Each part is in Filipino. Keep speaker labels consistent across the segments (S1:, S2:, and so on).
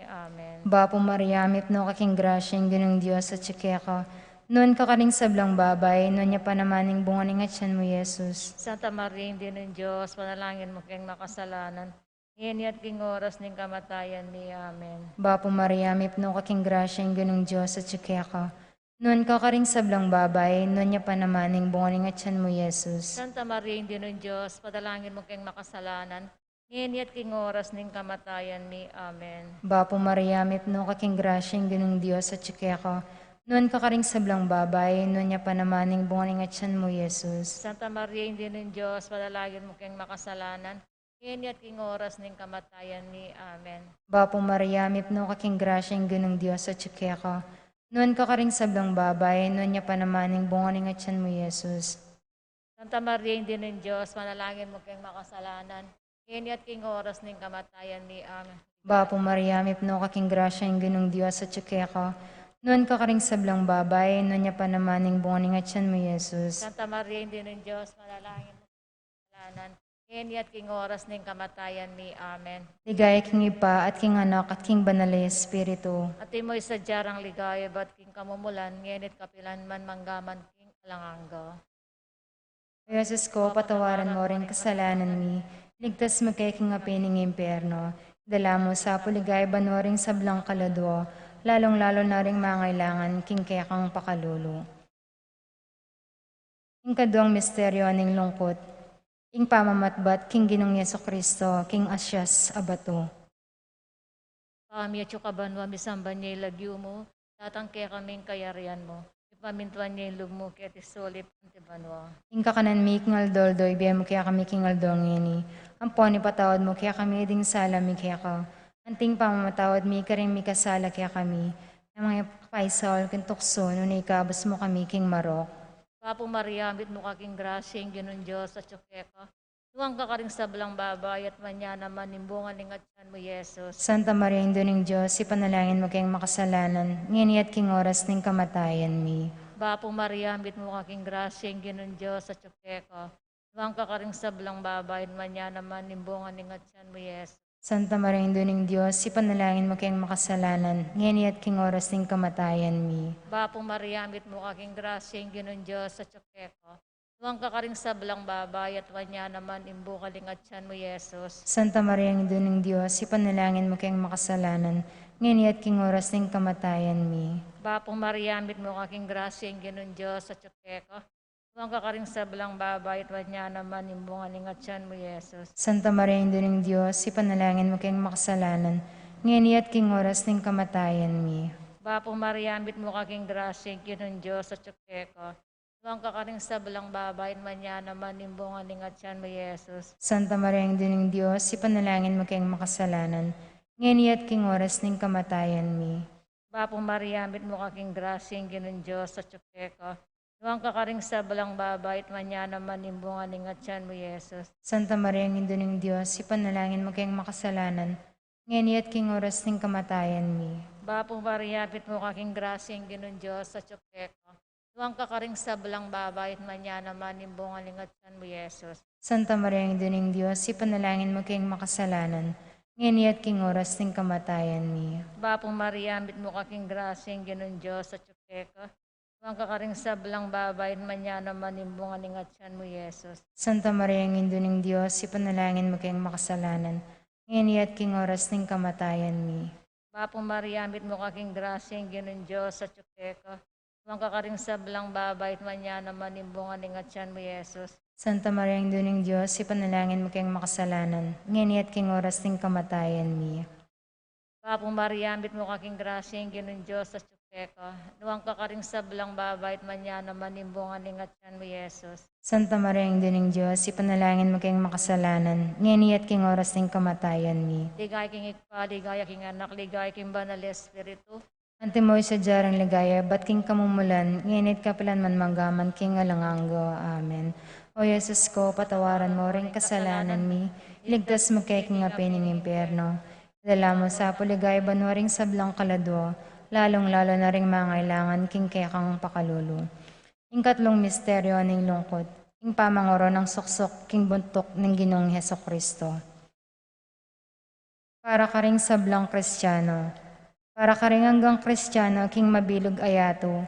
S1: Amen.
S2: Bapo Maria, mipno kaking grasyang ginong Diyos at quéca. Noon ka karing sablang babay, noon niya pa namaning bunganing at siyan mo, Jesus.
S1: Santa Maria, hindi ng Diyos, panalangin mo kayong makasalanan. Ngayon at king oras ng kamatayan ni Amen.
S2: Bapo Maria, mipno kaking grasyang ginong Diyos at quéca. Noon ka karing sablang babay, noon niya pa namaning bunganing at siyan mo, Jesus.
S1: Santa Maria, hindi ng Diyos, padalangin mo kayong makasalanan. Ngayon at king oras ng kamatayan ni Amen.
S2: Bapo Maria, mipno kaking grasyang ginong Diyos at quéca. Noon ka karing sablang babay, noon niya pa namaning bunganing at siyan mo, Jesus.
S1: Santa Maria, hindi ng Diyos, padalangin mo kayong makasalanan. Ngayon at king oras ng kamatayan ni Amen.
S2: Bapo Maria, mipno kaking grasyang ginong Diyos at quéca. Noon ka karing sablang babay, noon niya pa namaning bunganing at siyan mo, Jesus.
S1: Santa Maria, hindi ng Diyos, manalangin mo kayong makasalanan. Ngayon at king oras ng kamatayan ni Amen.
S2: Bapo Maria, mipno kaking grasyang ginong Diyos at quéca. Noon ka karing sablang babay, noon niya pa namaning bunganing at siyan mo, Jesus.
S1: Santa Maria, hindi ng Diyos, manalangin mo kayong makasalanan. Ngayon at king oras ng kamatayan ni Amen.
S2: Ligaya king Ipa at king Anak at king Banal na Espiritu.
S1: At imo'y sadyarang ligaya, ba't king kamumulan, ngayon at kapilan man manggaman king alanganga.
S2: O Jesus ko, patawaran mo rin kasalanan mi. Ligtas mo kay king apining impyerno. Dala mo sa puligay banwaring sablang kaladwo. Lalong-lalo na ring mangailangan king kekang pakalulo. Ing kaduang misteryo ning lungkot. Ing pamamatbat king Ginong Jesucristo, king Asyas abato.
S1: Kami at yung kabanwa, misamban niya ilagyo mo, tatangke kaming kayarian mo. Ipamintuan niya yung lugmo, kaya tisolip ang tibanwa.
S2: Ing kakanan mi king aldoldoy, biya mo kaya kami king aldongini. Ampon ipatawad mo kaya kami ding sala mi kaya ka. Anting pamamatawad mi karing mi kasala kaya kami. Ang mga paisal king tukso, nung ikabas mo kami king marok.
S1: Papo Maria, ambit mo kaking grasya, yung ginon Diyos at yung quéca. Tuwang ka karing sablang babay at manya naman nimbungan ng atyan mo, Yesus.
S2: Santa Maria, Indo ng Diyos, ipanalangin mo kayong makasalanan, ngayon at king oras ng kamatayan mi.
S1: Papo Maria, ambit mo kaking grasya, yung ginon Diyos at yung quéca. Tuwang ka karing sablang babay at manya naman nimbungan ng atyan mo, Yesus.
S2: Santa Maria, Indo ng Diyos, ipanalangin mo kayong makasalanan, ngayon at king oras ng kamatayan mi.
S1: Papo Maria, ambit mo kaking grasya, yung ginon Diyos at yung quéca. Tuwang ka karing sablang babay at wanya naman imbukaling atyan mo, Yesus.
S2: Santa Maria, Indo ng Diyos, ipanalangin mo kayong makasalanan, ngayon at king oras ng kamatayan mi.
S1: Papo Maria, ambit mo kaking grasya, yung ginon Diyos at yung quéca. Tuwang ka karing sablang babay at wanya naman imbungaling atyan mo, Yesus.
S2: Santa Maria, Indo ng Diyos, ipanalangin mo kayong makasalanan, ngayon at king oras ng kamatayan mi.
S1: Papo Maria, ambit mo kaking grasya, yung ginon Diyos at yung quéca. Tuwang ka karing sablang babay at wanya naman imbungaling atyan mo, Yesus.
S2: Santa Maria, Ina ng Diyos, ipanalangin mo kayong makasalanan, ngayon at king oras ng kamatayan mi.
S1: Papo Maria, ambit mo kaking grasya, yung ginon Diyos at yung quéca. Tuwang ka karing sablang babay at wanya naman imbungaling atyan mo, Yesus.
S2: Santa Maria, Ina ng Diyos, ipanalangin mo kayong makasalanan, ngayon at king oras ng kamatayan mi.
S1: Papo Maria, ambit mo kaking grasya, yung ginon Diyos at yung quéca. Tuwang ka karing sablang babay at wanya naman imbungaling atyan mo, Yesus.
S2: Santa Maria, Ina ng Diyos, ipanalangin mo kayong makasalanan, ngayon at king oras ng kamatayan mi.
S1: Papo Maria, ambit mo kaking grasya, yung ginon Diyos at yung quéca. Tuwang ka karing sablang babay at wanya naman imbungaling atyan mo, Yesus.
S2: Santa Maria, Ina ng Diyos, ipanalangin mo kayong makasalanan, ngayon at king oras ng kamatayan mi.
S1: Papo Maria, ambit mo kaking grasya, yung ginon Diyos at yung quéca. Tuwang ka karing sablang babay at wanya naman imbungaling atyan mo, Yesus.
S2: Santa Maria, Ina ng Diyos, ipanalangin mo kayong makasalanan, ngayon at king oras ng kamatayan mi.
S1: Papo Maria, ambit mo kaking grasya, yung ginon Diyos at yung quéca. Tuwang ka karing sablang babay at wanya naman imbungaling atyan mo, Yesus.
S2: Santa Maria, Ina ng Diyos, ipanalangin mo kayong makasalanan, ngayon at king oras ng kamatayan mi.
S1: Ligay king Ipa, ligaya king Anak, ligay king Banal na Espiritu.
S2: Antimoy sa jarang ligaya, ba't king kamumulan, ngayon at kapilan man manggaman king alanganggo. Amen. O Jesus ko, patawaran mo rin kasalanan mi, iligtas mo kay king apining impyerno. Dala mo sa puligay banwaring sablang kaladwo, lalong-lalo na ring mangailangan king kekang pakalulo. Ing katlong misteryo ning lungkot, ing pamangoro ng suksok king buntok ng Ginoong Hesukristo. para ka ring sablang Kristiyano. Para ka ring hanggang Kristiyano, king mabilog ayato.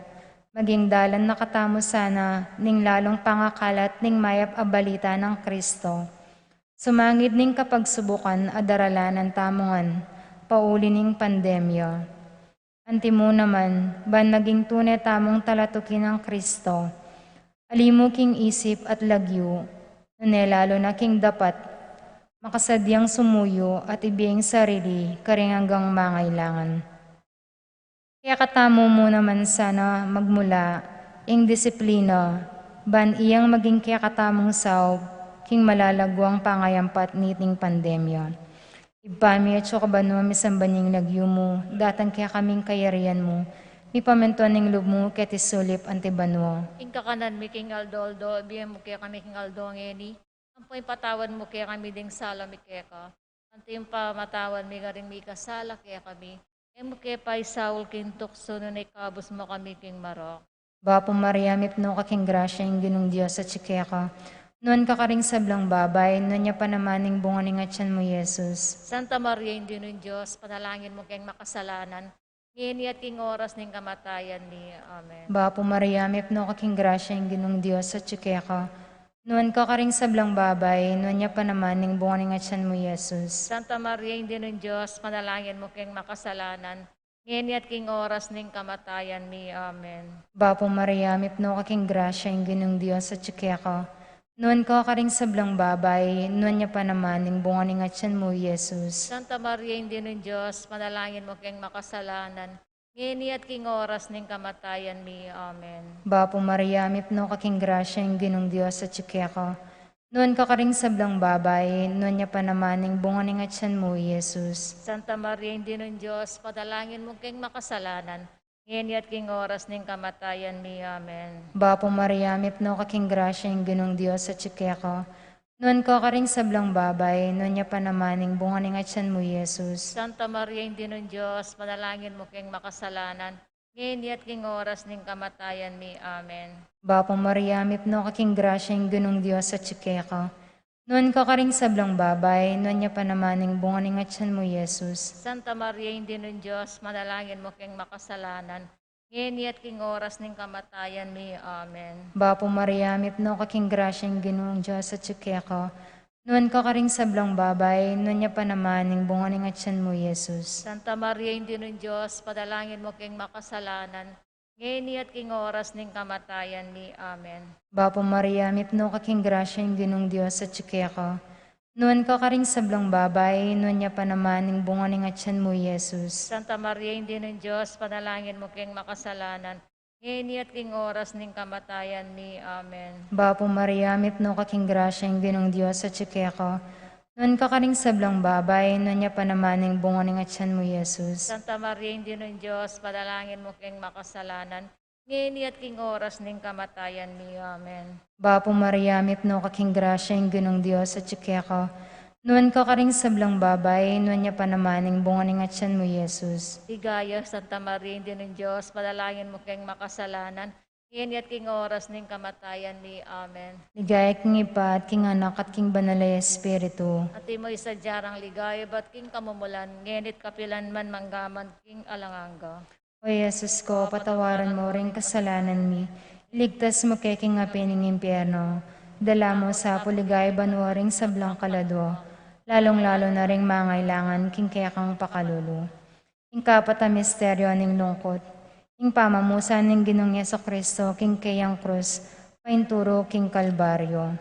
S2: Maging dalan nakatamo sana, ning lalong pangakalat, ning mayap abalita ng Kristo. Sumangid ning kapagsubukan, adarala ng tamungan, pauli ning pandemya. Antimo naman, ban maging tunay tamong talatukin ng Kristo. Alimu king isip at lagyo, lalo na king dapat, makasadyang sumuyo at ibiyeng sarili, karing hanggang mangailangan. Kaya katamo mo naman sana magmula, ing disiplina, ban iyang maging kaya katamong saob, king malalagwang pangayampat niting pandemya. Ibami at sukabano misambanying lagyo mo, datang kaya kaming kayarian mo, mi pamentuan ng lub mo, ket isulip antibanwa.
S1: King kakanan mi king aldoldo, biyem mo kaya kami king aldo ngeni. Ang po yung patawan mo kaya kami ding sala mi quéca. Ang yung pamatawan mi garing mi kasala kaya kami. E mo kaya pa isaul king tukso nun ay kabos mo kami king marok.
S2: Bapo Maria, mipno ka king grasya yung ginong Diyos at sikeka. Noon ka karing sablang babay, noon niya pa namaning bunga ni ngatyan mo, Jesus.
S1: Santa Maria, hindi nun Diyos, panalangin mo kayong makasalanan. Ngini at king oras ning kamatayan ni. Amen.
S2: Bapo Maria, mipno ka king grasya yung ginong Diyos at sikeka. Noon ka karing sablang babay, noon niya pa namaning bunga ni ngatyan mo, Jesus.
S1: Santa Maria, hindi nun Diyos, panalangin mo kayong makasalanan. Ngini at king oras ning kamatayan ni. Amen.
S2: Bapo Maria, mipno ka king grasya yung ginong Diyos at sikeka. Noon ka karing sablang babay, noon niya pa namaning bunga ni ngatyan mo, Jesus.
S1: Santa Maria, hindi nun Diyos, panalangin mo kayong makasalanan. Ngini at king oras ning kamatayan ni. Amen.
S2: Bapo Maria, mipno ka king grasya yung ginong Diyos at sikeka. Noon ka karing sablang babay, noon niya pa namaning bunga ni ngatyan mo, Jesus.
S1: Santa Maria, hindi nun Diyos, panalangin mo kayong makasalanan. Ngini at king oras ning kamatayan ni. Amen.
S2: Bapo Maria, mipno ka king grasya yung ginong Diyos at sikeka. Noon ka karing sablang babay, noon niya pa namaning bunga ni ngatyan mo, Jesus.
S1: Santa Maria, hindi nun Diyos, panalangin mo kayong makasalanan. Ngini at king oras ning kamatayan ni. Amen.
S2: Bapo Maria, mipno ka king grasya yung ginong Diyos at sikeka. Noon ka karing sablang babay, noon niya pa namaning bunga ni ngatyan mo, Jesus.
S1: Santa Maria, hindi nun Diyos, manalangin mo kayong makasalanan. Ngini at king oras ning kamatayan ni. Amen.
S2: Bapo Maria, mipno ka king grasya yung ginong Diyos at sikeka. Noon ka karing sablang babay, noon niya pa namaning bunga ni ngatyan mo, Jesus.
S1: Santa Maria, hindi nun Diyos, padalangin mo kayong makasalanan. Ngini at king oras ning kamatayan ni. Amen.
S2: Bapo Maria, mipno ka king grasya yung ginong Diyos at sikeka. Noon ka karing sablang babay, noon niya pa namaning bunga ni ngatyan mo, Jesus.
S1: Santa Maria, hindi nun Diyos, panalangin mo kayong makasalanan. Ngini at king oras ning kamatayan ni. Amen.
S2: Bapo Maria, mipno ka king grasya yung ginong Diyos at sikeka. Noon ka karing sablang babay, noon niya pa namaning bunga ni ngatyan mo, Jesus.
S1: Santa Maria, hindi nun Diyos, panalangin mo kayong makasalanan. Ngini at king oras ning kamatayan ni. Amen.
S2: Bapo Maria, mipno ka king grasya yung ginong Diyos at sikeka. Noon ka karing sablang babay, noon niya pa namaning bunga ni ngatyan mo, Jesus.
S1: Ligaya, Santa Maria, hindi ng Diyos, panalangin mo kayong makasalanan. Ngini at king oras ning kamatayan ni. Amen.
S2: Ligaya king Ipa at king Anak at king Banalay Espiritu.
S1: At mo isadyarang ligaya, ba't king kamumulan, ngenit kapilan man manggaman king alanganga.
S2: O Jesus ko, patawaran mo ring kasalanan mi. Iligtas mo kay king apining impyerno. Dala mo sa puligay banwa ring sablang kalado. Lalong-lalo na ring mangailangan king kaya kang pakalulu. Ing kapat a misteryo ning lungkot. Ing pamamusan ning Ginong Jesucristo king kayang krus. Painturo king kalbaryo.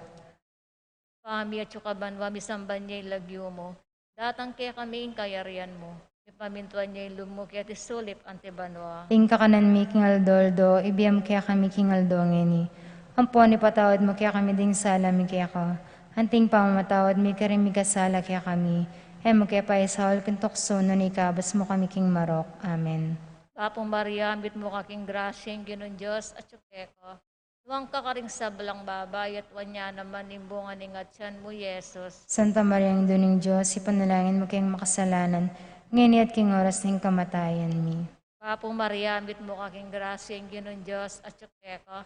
S1: Pami at yukabanwa, misamban niya lagyo mo. Datang kaya kami ing kayarian mo. Ipamintuan niya lumo kaya tisulip antibanwa.
S2: Ing kakanan mi king aldoldo, ibiyam kaya kami king aldongeni. Ampon ipatawad mo kaya kami ding sala mi kaya ka. Hanting pamamatawad mi karing mi kasala kaya kami. Mo kaya pa isahol king tukso nun ikabas mo kami king marok. Amen.
S1: Papong Maria, ambit mo kaking grasya yung Ginong Diyos at yukeco. Huwag ka karing sablang babay at wanya naman imbunga ni ngatyan mo, Yesus.
S2: Santa Maria, ang duning Diyos, ipanalangin mo kayong makasalanan, ngayon at king oras ng kamatayan mi.
S1: Papong Maria, ambit mo kaking grasya yung Ginong Diyos at yukeco.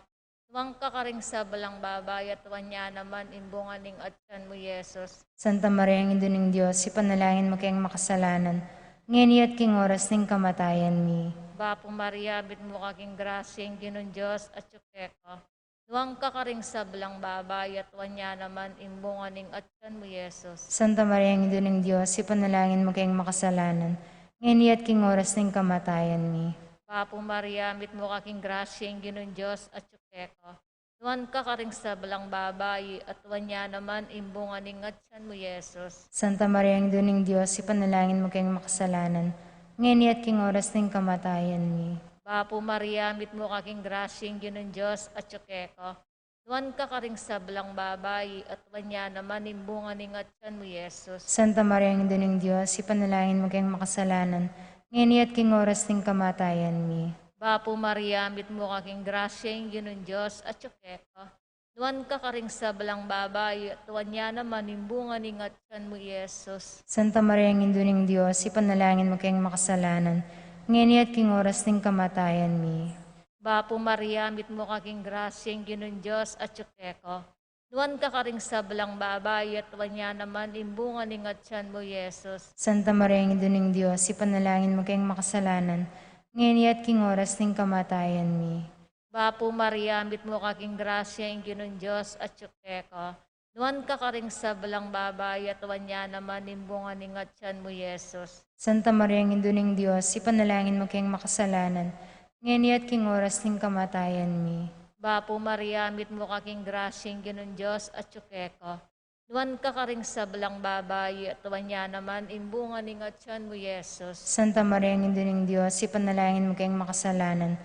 S1: Tuwang ka ring sa balang babay at wanya naman imbunganing at tiyan mo, Yesus.
S2: Santa Maria, ang Ina ng Diyos, ipanalangin mo kayong makasalanan, ngayon at king oras ng kamatayan mi.
S1: Bapo Maria, bit mo kaking grasyeng ginon Diyos at quéca. Tuwang ka ring sa balang babay at wanya naman imbunganing at tiyan mo, Yesus.
S2: Santa Maria, ang Ina ng Diyos, ipanalangin mo kayong makasalanan, ngayon at king oras ng kamatayan mi.
S1: Bapo Maria, bit mo kaking grasyeng ginon Diyos at quéca. Tuwan ka ring sa balang babay at wanya naman imbunganing at tiyan mo, Yesus.
S2: Santa Maria, ang Ina ng Diyos, ipanalangin mo kayong makasalanan, ngayon at king oras ng kamatayan mi.
S1: Bapo Maria, bit mo kaking grasyeng ginon Diyos at quéca. Tuwan ka ring sa balang babay at wanya naman imbunganing at tiyan mo, Yesus.
S2: Santa Maria, ang Ina ng Diyos, ipanalangin mo kayong makasalanan, ngayon at king oras ng kamatayan mi.
S1: Bapo Maria, bit mo kaking grasyeng ginon Diyos at quéca. Tuwan ka ring sa balang babay at wanya naman imbunganing at tiyan mo, Yesus.
S2: Santa Maria, ang Ina ng Diyos, ipanalangin mo kayong makasalanan, ngayon at king oras ng kamatayan mi.
S1: Bapo Maria, bit mo kaking grasyeng ginon Diyos at quéca. Tuwan ka ring sa balang babay at wanya naman imbunganing at tiyan mo, Yesus.
S2: Santa Maria, ang Ina ng Diyos, ipanalangin mo kayong makasalanan, ngayon at king oras ng kamatayan mi.
S1: Bapo Maria, bit mo kaking grasyeng ginon Diyos at quéca. Tuwan ka ring sa balang babay at wanya naman imbunganing at tiyan mo, Yesus.
S2: Santa Maria, ang Ina ng Diyos, ipanalangin mo kayong makasalanan, ngayon at king oras ng kamatayan mi.
S1: Bapo Maria, bit mo kaking grasyeng ginon Diyos at quéca. Tuwan ka ring sa balang babay at wanya naman imbunganing at tiyan mo, Yesus.
S2: Santa Maria, ang Ina ng Diyos, ipanalangin mo kayong makasalanan,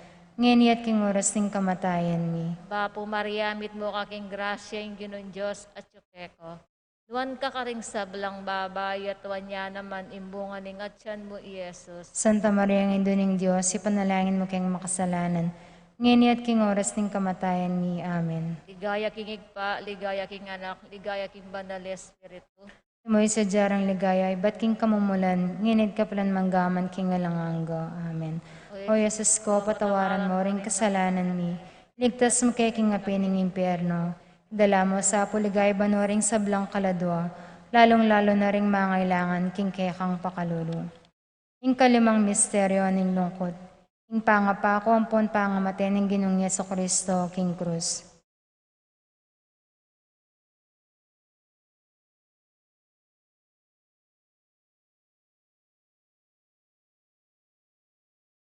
S2: ngayon at king oras ng kamatayan mi.
S1: Bapo Maria, bit mo kaking grasyeng ginon Diyos at quéca. Tuwan ka ring sa balang babay at wanya naman imbunganing at tiyan mo, Yesus.
S2: Santa Maria, ang Ina ng Diyos, ipanalangin mo kayong makasalanan, ngayon at king oras ng kamatayan mi. Amen.
S1: Ligaya king igpa, ligaya king anak, ligaya king banal Espiritu.
S2: Mo'y sa jarang ligaya, ba't king kamumulan, nginid ka palan manggaman king alanganggo. Amen. O Yesus ko, patawaran mo ring kasalanan mi, ligtas mo kay king apining impyerno, dala mo sa puligay banoring sablang kaladwa, lalong-lalo na ring mangailangan king kekang pakalulu. Ing kalimang misteryo ning lungkot, ing pangapako ang pangamate ng Ginoong Jesucristo king krus.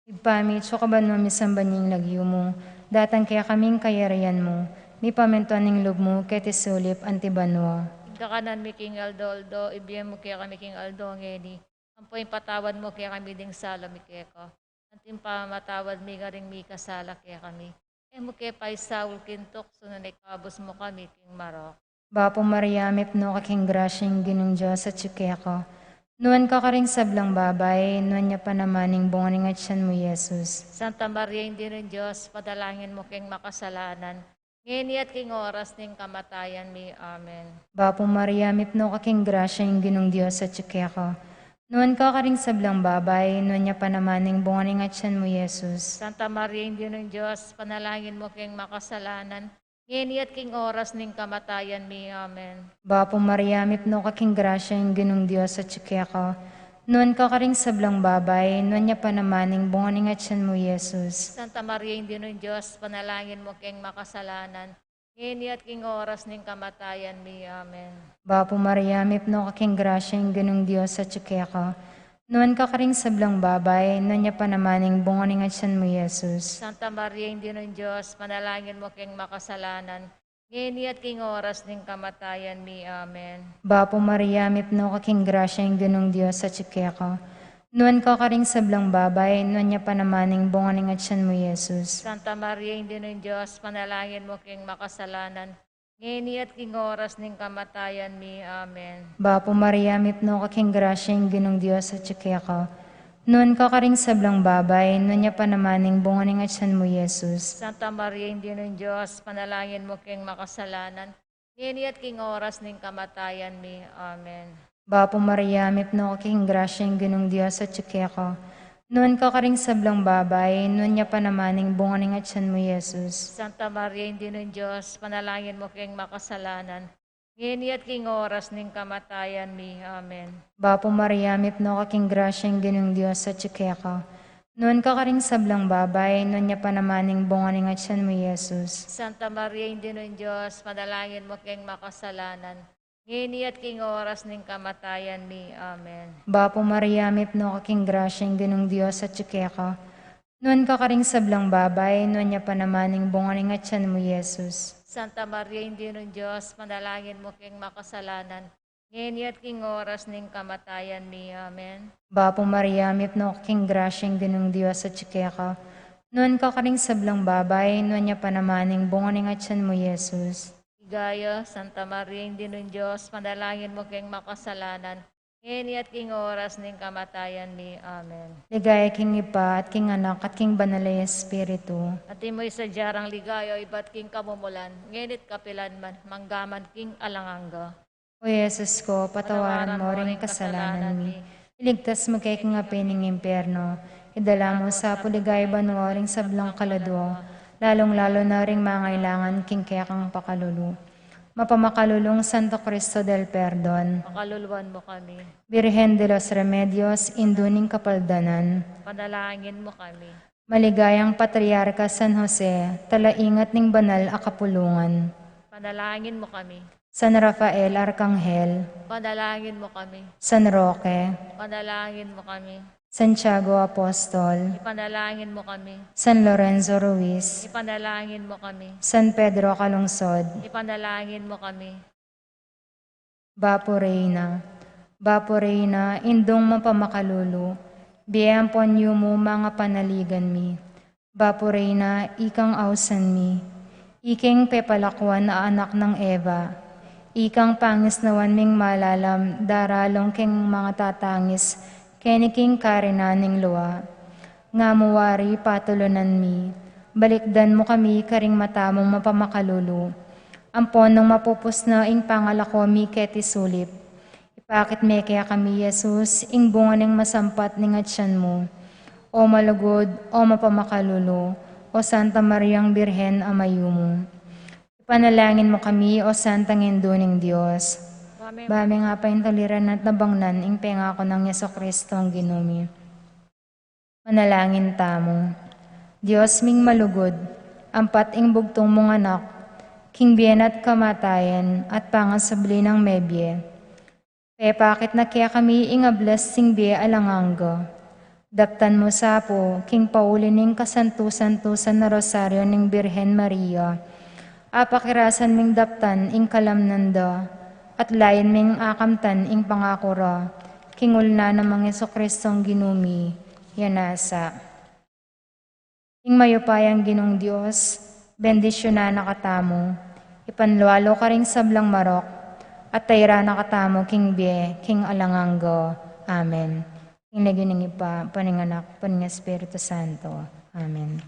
S2: Ipamit so kaban mo misambaning lagyo mo, datan kaya kaming kayarian mo, mi pamentuan ng loob mo, kaya tisulip antibanwa.
S1: Kakanan mi king aldoldo, ibigay mo kaya kami king aldo ngeni. Ampoy patawad mo kaya kami ding sala mi keko. Antim pa matawad mi nga ring mi kasala kaya kami. Mo kaya pa isaul kintok, sunod ikabos mo kami king marok.
S2: Bapo Maria, mipno kaking grasyeng Ginoong Diyos at ko. Nuan ka karing sablang babay, nuan niya pa namaning bunganing at siyan mo, Yesus.
S1: Santa Maria, hindi rin Diyos, padalangin mo king makasalanan. Ngayon at king oras ning kamatayan mi. Amen.
S2: Bapo Maria, mipno kaking grasyeng Ginoong Diyos at ko. Nuan ka karing sablang babay, nuan niya pa namaning bunganing at siyan mo, Yesus.
S1: Santa Maria, hindi rin Diyos, panalangin mo king makasalanan. Ngayon at king oras ning kamatayan mi. Amen.
S2: Bapo Maria, mipno kaking grasyeng Ginoong Diyos at ko. Nuan ka karing sablang babay, nuan niya pa namaning bunganing at siyan mo, Yesus.
S1: Santa Maria, hindi rin Diyos, panalangin mo king makasalanan. Ngayon at king oras ning kamatayan mi. Amen.
S2: Bapo Maria, mipno kaking grasyeng Ginoong Diyos at ko. Nuan ka karing sablang babay, nuan niya pa namaning bunganing at siyan mo, Yesus.
S1: Santa Maria, hindi rin Diyos, panalangin mo king makasalanan. Ngayon at king oras ning kamatayan mi. Amen.
S2: Bapo Maria, mipno kaking grasyeng Ginoong Diyos at ko. Nuan ka karing sablang babay, nuan niya pa namaning bunganing at siyan mo, Yesus.
S1: Santa Maria, hindi rin Diyos, panalangin mo king makasalanan. Ngayon at king oras ning kamatayan mi. Amen.
S2: Bapo Maria, mipno kaking grasyeng Ginoong Diyos at ko. Nuan ka karing sablang babay, nuan niya pa namaning bunganing at siyan mo, Yesus.
S1: Santa Maria, hindi rin Diyos, panalangin mo king makasalanan. Ngayon at king oras ning kamatayan mi. Amen.
S2: Bapo Maria, mipno kaking grasyeng Ginoong Diyos at ko. Noon ka karing sablang babay, noon niya panamaning bunganing at siyan mo, Jesus.
S1: Santa Maria, hindi ng Diyos, panalangin mo kayong makasalanan. Ngayon at king oras ning kamatayan mi. Amen.
S2: Bapo Maria, mipno kaking grasyang ginong Diyos sa quéca. Noon ka karing sablang babay, noon niya panamaning bunganing at siyan mo, Jesus.
S1: Santa Maria, hindi ng Diyos, panalangin mo kayong makasalanan. Ngayon at king oras ning kamatayan mi. Amen.
S2: Bapo Maria, mipno kaking grasyang ginong Diyos sa quéca. Noon ka karing sablang babay, noon niya panamaning bunganing at siyan mo, Jesus.
S1: Santa Maria, hindi ng Diyos, panalangin mo kayong makasalanan. Ngayon at king oras ning kamatayan mi. Amen.
S2: Bapo Maria, mipno kaking grasyang ginong Diyos sa quéca. Noon ka karing sablang babay, noon niya panamaning bunganing at siyan mo, Jesus.
S1: Ligaya, Santa Maria, hindi ng Diyos, panalangin mo kayong makasalanan. Ngayon at king oras ning kamatayan mi. Amen.
S2: Ligaya king Ipa at king Anak at king Banalay Espiritu.
S1: At imo'y sa jarang ligayo, iba't king kamumulan, ngenit kapilan man, manggaman king alanganga.
S2: O Jesus ko, patawaran mo ring kasalanan mi. Iligtas mo kay king apining impyerno. Idala mo sa puligay banwa ring sablang kaludwa. Lalong-lalo na ring mangailangan king kekang pakalulu. Mapamakalulong Santo Cristo del Perdon.
S1: Pakaluluan mo kami.
S2: Birhen de los Remedios, induning kapaldanan.
S1: Panalangin mo kami.
S2: Maligayang Patriarka San Jose, talaingat ning banal a kapulungan.
S1: Panalangin mo kami.
S2: San Rafael Arcangel,
S1: Panalangin mo kami.
S2: San Roque,
S1: Panalangin mo kami.
S2: Santiago Apostol,
S1: Ipanalangin mo kami.
S2: San Lorenzo Ruiz,
S1: Ipanalangin mo kami.
S2: San Pedro Calungsod,
S1: Ipanalangin mo kami.
S2: Bapo Reina, indong mapamakalulu, biyampon niyo mo mga panaligan mi. Bapo Reina, ikang ausan mi, iking pepalakwan na anak ng Eva, ikang pangis nawan ming malalam, daralong king mga tatangis, keniking karinaning luwa. Nga muwari patulunan mi, balikdan mo kami karing matamong mapamakalulu. Ampon ng mapupus na ing pangalako mi keti sulip. Ipakit me kaya kami, Jesus, ing bunga ng masampat ning atsyan mo. O malugod, o mapamakalulu, o Santa Mariang Birhen amayu mo. Ipanalangin mo kami, o Santang Induning Diyos. Bami nga pa yung taliran at nabangnan, ing pengako ng Yeso Kristo ang ginumi. Manalangin tamo. Diyos ming malugod, ampat ing bugtong mong anak, king bien at kamatayan, at pangasabli ng mebye. Pakit na kaya kami ing ablas sing bie alanganga. Daptan mo sapo, king pauli ning kasantusan-tusan na rosaryo ning Birhen Maria. Apakirasan ming daptan ing kalamnanda, at layan ming akamtan ing pangakura, kingul na namang Yeso Kristong ginumi, yanasa. Ing mayupayang ginong Diyos, bendisyon na nakatamo, ipanlualo ka ring sablang marok, at tayra nakatamo king bie, king alanganggo. Amen. King nagining Ipa, paninganak, paning Espiritu Santo. Amen.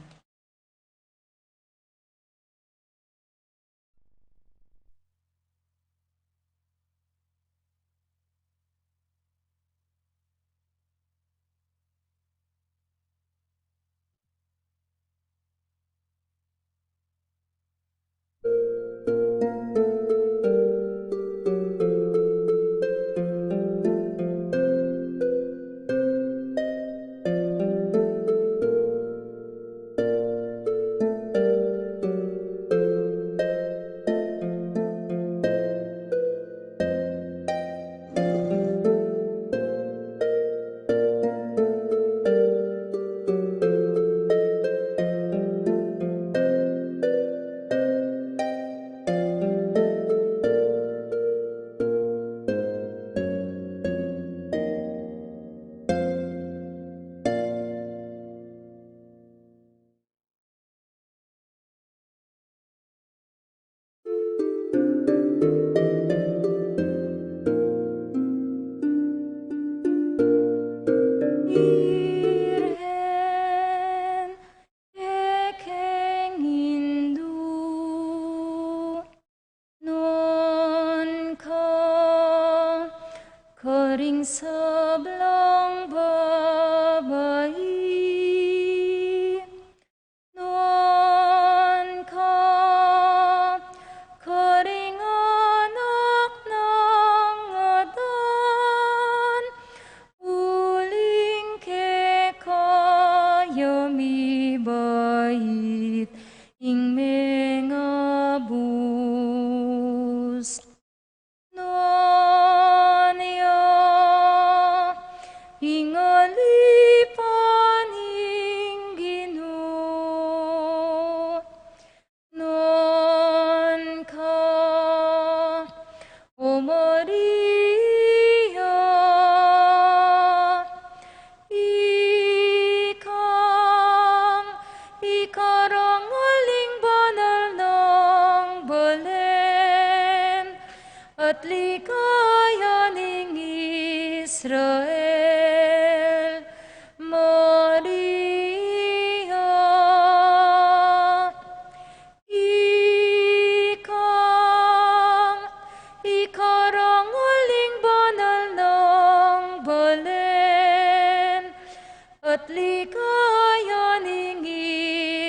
S1: at ligaya ning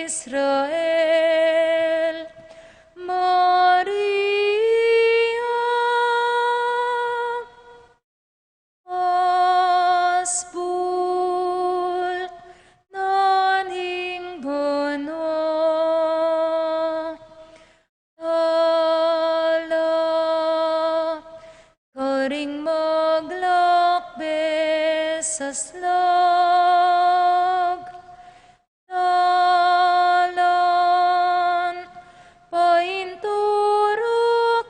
S1: Israel. Maria, asbul naning bono, tala karing maglakbes sa slag, talan painturo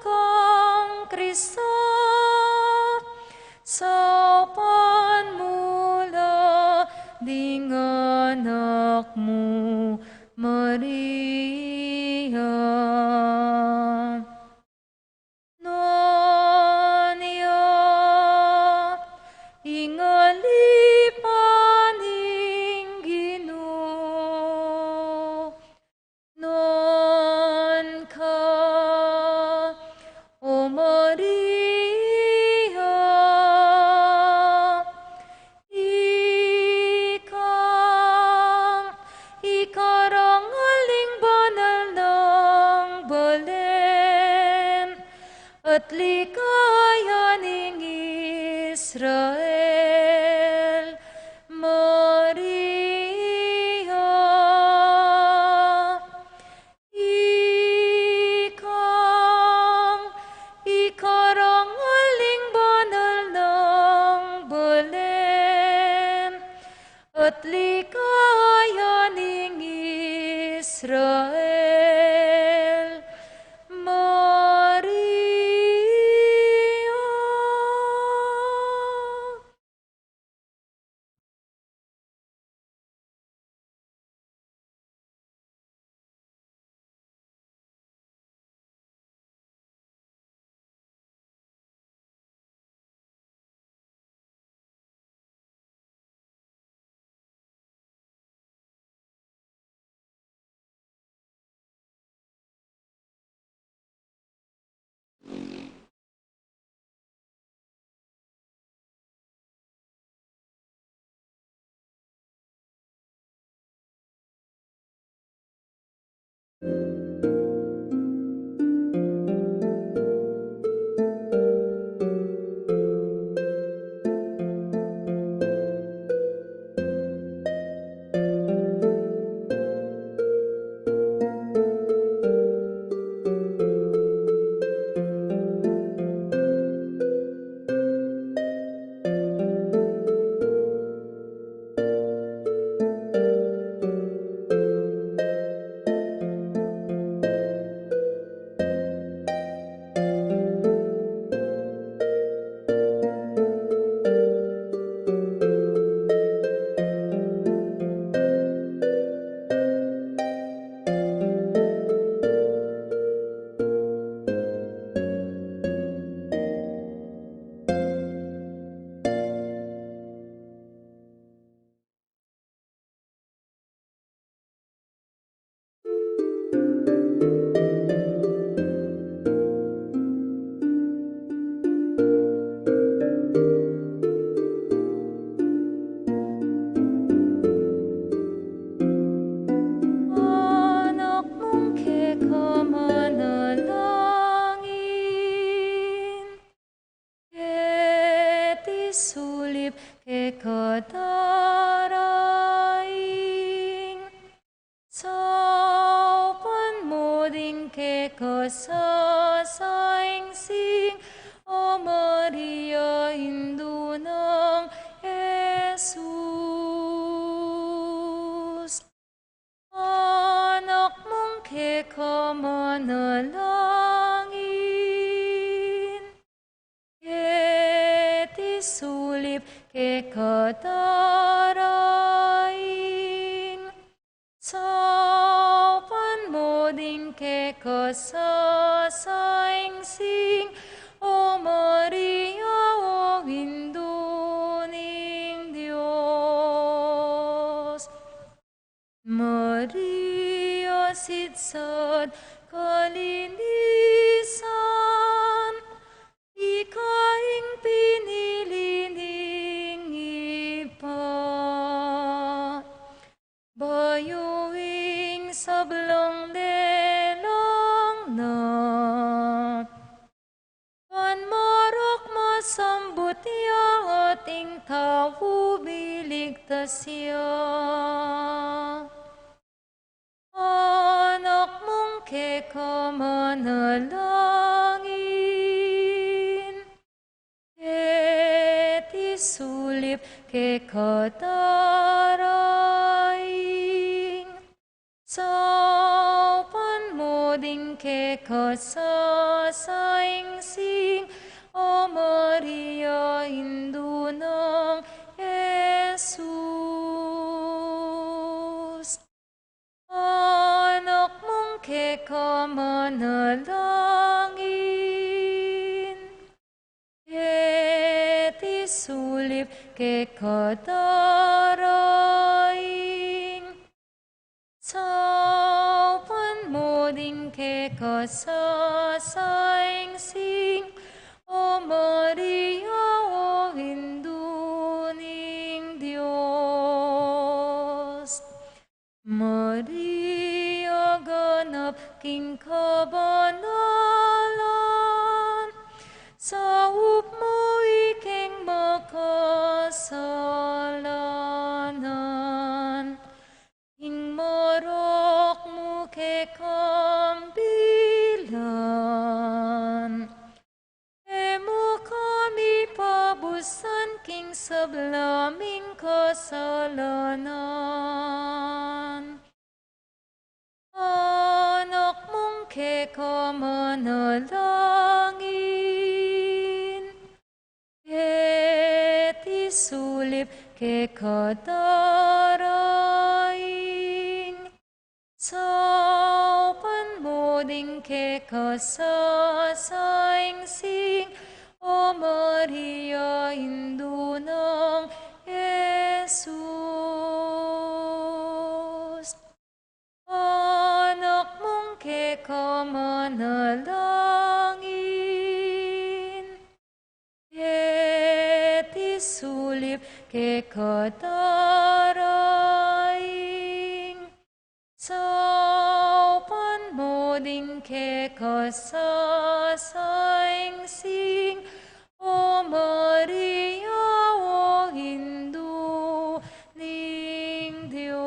S1: kang Kristo, sa panmula ding anak mo, Maria. Nonya, ingali paning Ginoo, non ka, O Maria, ikarangaling banal ng Balen, at ligaya ning Israel. Maria, ikarangaling banal ng Balen, at ligaya ning Israel. Maria. kadaraing saupan mo ding kekasasaingsing O Maria Hindu ng Jesus. Anak mong kekamanalangin, keti sulip kekadaraing, saupan mo ding kekasasaingsing O Maria o Hindu ning Diyos. Maria sidsad kalinisan, ikaing pinili ning ipadala. ligtasya. Anak mong quéca manalangin, et isulip quéca daraing, saupan mo ding quéca sasaingsing, O Maria, Indu ng Jesus. Anak mong quéca manalangin, et isulip quéca daraing, saupan mo ding quéca sasaingsing, O Maria, o Hindu ning Diyos. Maria, ganap king kabanalan, saup mo iking makasalanan, ing marok mo kekambilan. Emo kami pabusan king sablaming kasalanan. Anak mong quéca manalangin, et isulip quéca daraing, saupan mo ding quéca sasaingsing, O Maria, Indu ng Jesus. Anak mong quéca manalangin, et isulip quéca daraing, saupan mo ding quéca sasaingsing, O Maria, o Hindu ning Diyos.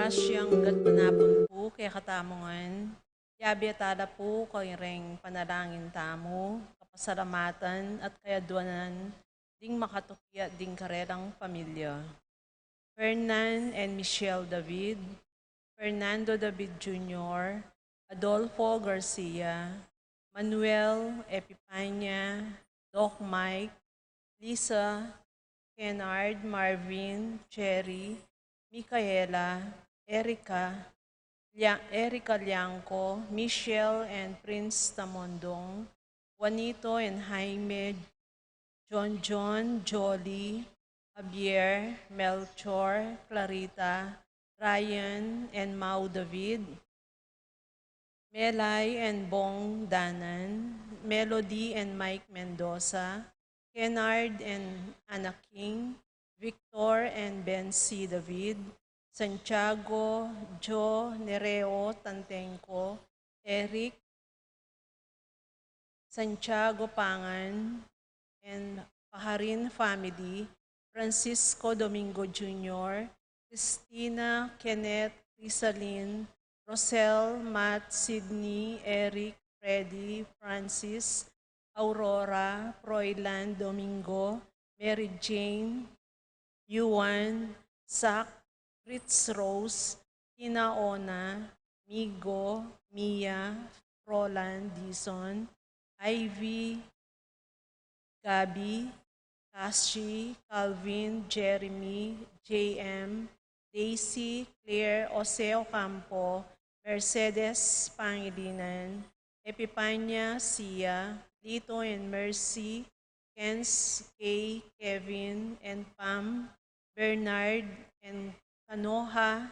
S3: grasyang gat manapon po kay katamongan. Yabi atada po kay reng panalangin tamo, kapasalamatan at kayaduanan, ding makatukiya ding karelang pamilya. Fernan and Michelle David, Fernando David Jr., Adolfo Garcia, Manuel Epipanya, Doc Mike, Lisa, Kennard, Marvin, Cherry, Micaela, Erica, Erica Liangco, Michelle and Prince Tamondong, Juanito and Jaime, John, Jolly, Javier, Melchor, Clarita, Ryan and Mau David, Melay and Bong Danan, Melody and Mike Mendoza, Kennard and Anna King, Victor and Ben C. David, Santiago, Joe Nereo Tantenco, Eric, Santiago Pangan, and Paharin family, Francisco Domingo Jr., Christina, Kenneth, Risalin, Rosel, Matt, Sydney, Eric, Freddy, Francis, Aurora, Froilan, Domingo, Mary Jane, Yuan, Zach, Fritz Rose, Tina Ona, Migo, Mia, Roland, Dison, Ivy, Gabi, Kashi, Calvin, Jeremy, JM, Daisy, Claire, Oseo Campo, Mercedes Pangilinan, Epipanya, Sia, Lito and Mercy, Kens, Kay, Kevin, and Pam, Bernard, and Kanoha,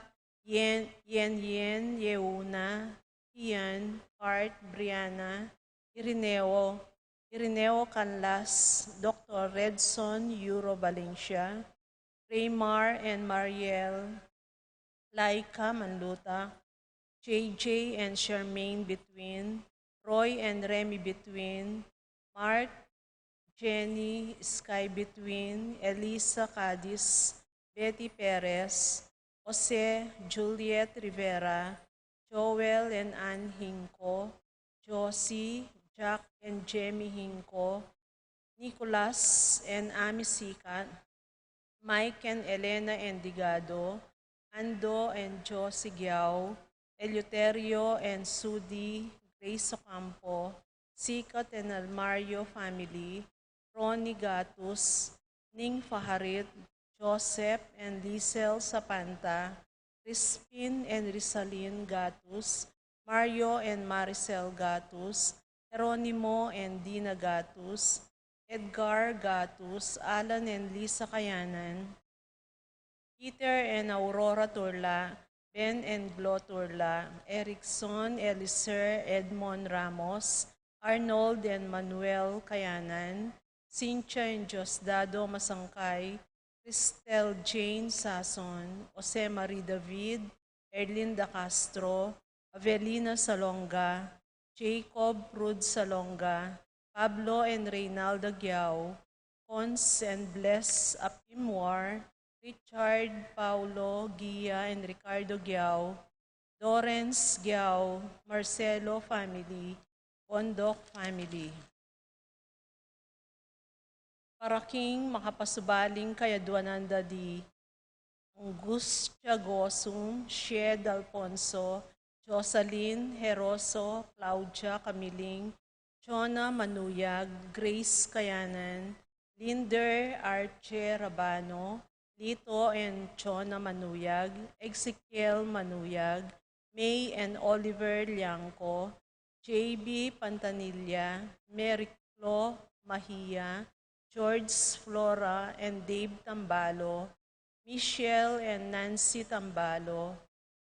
S3: Yen, Yeuna, Ian, Art, Brianna, Irineo Canlas, Dr. Redson, Euro Valencia, Raymar and Mariel, Laika Manluta, JJ and Charmaine Between, Roy and Remy Between, Mark, Jenny, Sky Between, Elisa Cadiz, Betty Perez, Jose, Juliet Rivera, Joel and Ann Hinco, Josie, Jack and Jamie Hinco, Nicholas and Ami Sikat, Mike and Elena Endigado, Ando and Josie Giao, Eleuterio and Sudi, Grace Ocampo, Sikat and Almario family, Ronnie Gatus, Ning Faharit, Joseph and Liesel Sapanta, Crispin and Risalin Gatus, Mario and Maricel Gatus, Jeronimo and Dina Gatus, Edgar Gatus, Alan and Lisa Kayanan, Peter and Aurora Turla, Ben and Glo Turla, Erickson, Eliser, Edmond Ramos, Arnold and Manuel Kayanan, Cynthia and Diosdado Masangkay, Cristel Jane Sason, Jose Marie David, Erlinda Castro, Avelina Salonga, Jacob Prud Salonga, Pablo and Reynaldo Giao, Cons and Bless Apimwar, Richard, Paulo, Gia, and Ricardo Giao, Lawrence Giao, Marcelo family, Bondok family. Paraking makapasubaling kayaduananda di Angustia Gosum, Shed Alfonso, Jocelyn Heroso, Claudia Camiling, Chona Manuyag, Grace Kayanan, Linder Arche Rabano, Lito and Chona Manuyag, Ezekiel Manuyag, May and Oliver Liangco, JB Pantanilla, Mary Clo Mahia, George Flora and Dave Tambalo, Michelle and Nancy Tambalo,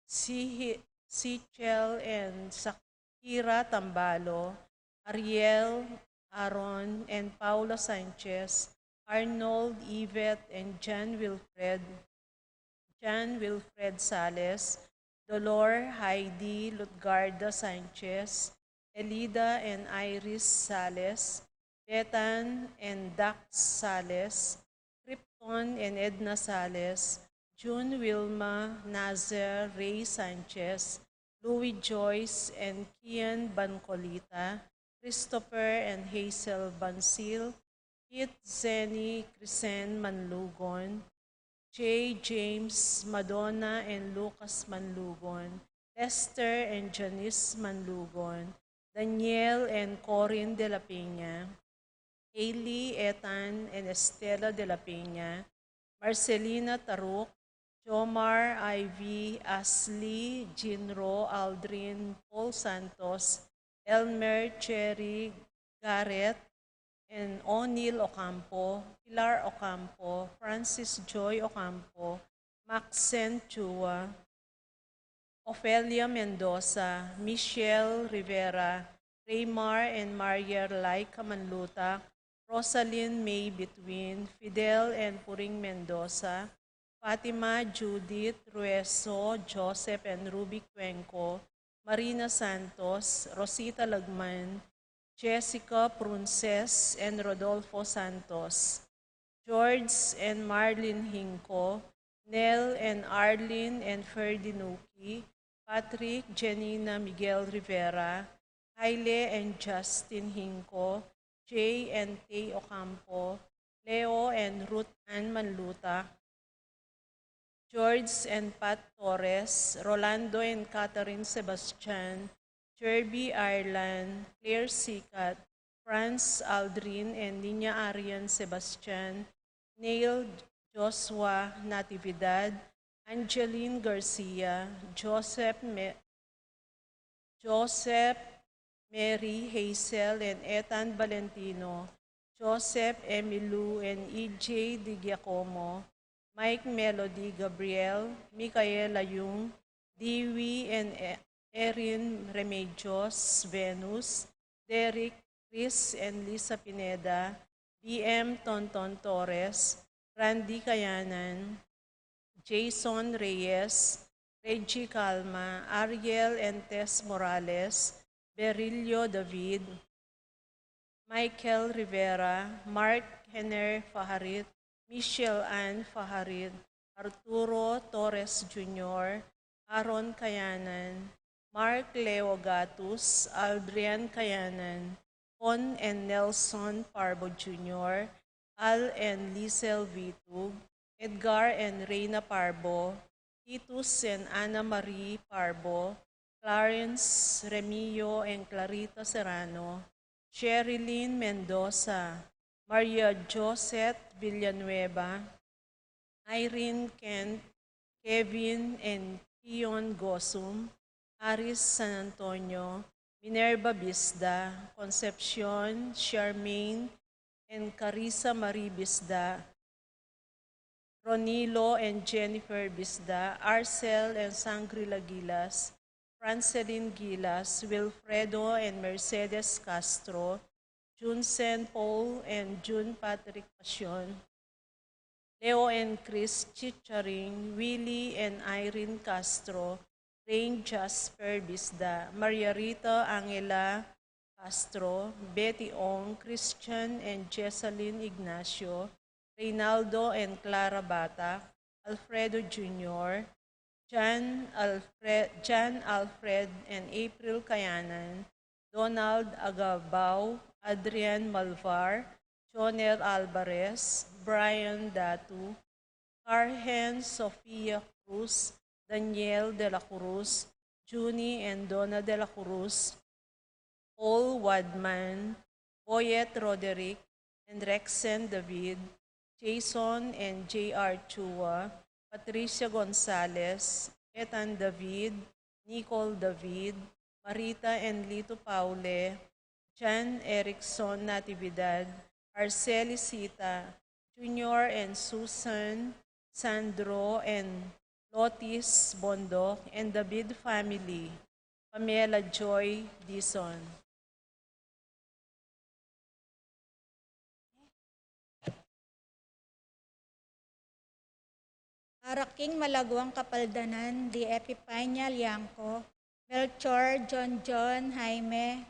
S3: Sichel and Sakira Tambalo, Ariel, Aaron, and Paula Sanchez, Arnold, Yvette, and John Wilfred Sales, Dolor, Heidi, Lutgarda Sanchez, Elida and Iris Sales, Betan and Dax Sales, Krypton and Edna Sales, June Wilma Nazer Ray Sanchez, Louis Joyce and Kian Bancolita, Christopher and Hazel Bansil, Kit Zenny Crisen Manlugon, J. James Madonna and Lucas Manlugon, Lester and Janice Manlugon, Daniel and Corinne de la Peña, Hailey, Ethan and Estela de la Peña, Marcelina Taruk, Jomar, Ivy, Ashley, Jinro, Aldrin, Paul Santos, Elmer, Cherry, Garrett, and O'Neil Ocampo, Pilar Ocampo, Francis Joy Ocampo, Maxen Chua, Ofelia Mendoza, Michelle Rivera, Raymar and Maria Laika Manluta, Rosalind May Between, Fidel and Puring Mendoza, Fatima, Judith, Rueso, Joseph and Ruby Cuenco, Marina Santos, Rosita Lagman, Jessica Prunces and Rodolfo Santos, George and Marlene Hinco, Nell and Arlene and Ferdinuki, Patrick, Janina Miguel Rivera, Haile and Justin Hinco, Jay and Tay Ocampo, Leo and Ruth Ann Manluta, George and Pat Torres, Rolando and Catherine Sebastian, Jerby Ireland, Claire Sikat, Franz Aldrin and Nina Arian Sebastian, Neil Joshua Natividad, Angeline Garcia, Joseph Mary Hazel and Ethan Valentino, Joseph Emilu and EJ Di Giacomo, Mike Melody Gabriel, Micaela Yung, Dewey and Erin Remedios Venus, Derek, Chris and Lisa Pineda, BM Tonton Torres, Randy Kayanan, Jason Reyes, Reggie Calma, Ariel and Tess Morales, Berilio David, Michael Rivera, Mark Henner Faharit, Michelle Ann Faharit, Arturo Torres Jr., Aaron Kayanan, Mark Leo Gatus, Aldrian Kayanan, Con and Nelson Parbo Jr., Al and Lisel Vitug, Edgar and Reina Parbo, Titus and Ana Marie Parbo, Clarence Remillo and Clarita Serrano, Sherilyn Mendoza, Maria Josette Villanueva, Irene Kent, Kevin and Kion Gosum, Aris San Antonio, Minerva Bisda, Concepcion, Charmaine, and Carissa Marie Bisda, Ronilo and Jennifer Bisda, Arcel and Sangrila Gilas, Franceline Gilas, Wilfredo and Mercedes Castro, Junsen Paul and June Patrick Passion, Leo and Chris Chicharing, Willie and Irene Castro, Rain Jasper Bisda, Maria Rita Angela Castro, Betty Ong, Christian and Jessalyn Ignacio, Reynaldo and Clara Bata, Alfredo Jr., John Alfred and April Kayanan, Donald Agabao, Adrian Malvar, Jonel Alvarez, Brian Datu, Carhen Sofia Cruz, Daniel de la Cruz, Junie and Donna de la Cruz, Paul Wadman, Boyet Roderick, and Rexen David, Jason and J.R. Chua, Patricia Gonzalez, Ethan David, Nicole David, Marita and Lito Paule, Jan Erickson Natividad, Arceli Sita, Junior and Susan, Sandro and Lotis Bondok, and David family, Pamela Joy Dison.
S4: Araking Malagwang Kapaldanan, Di Epipanya Liangco, Melchor John Jaime,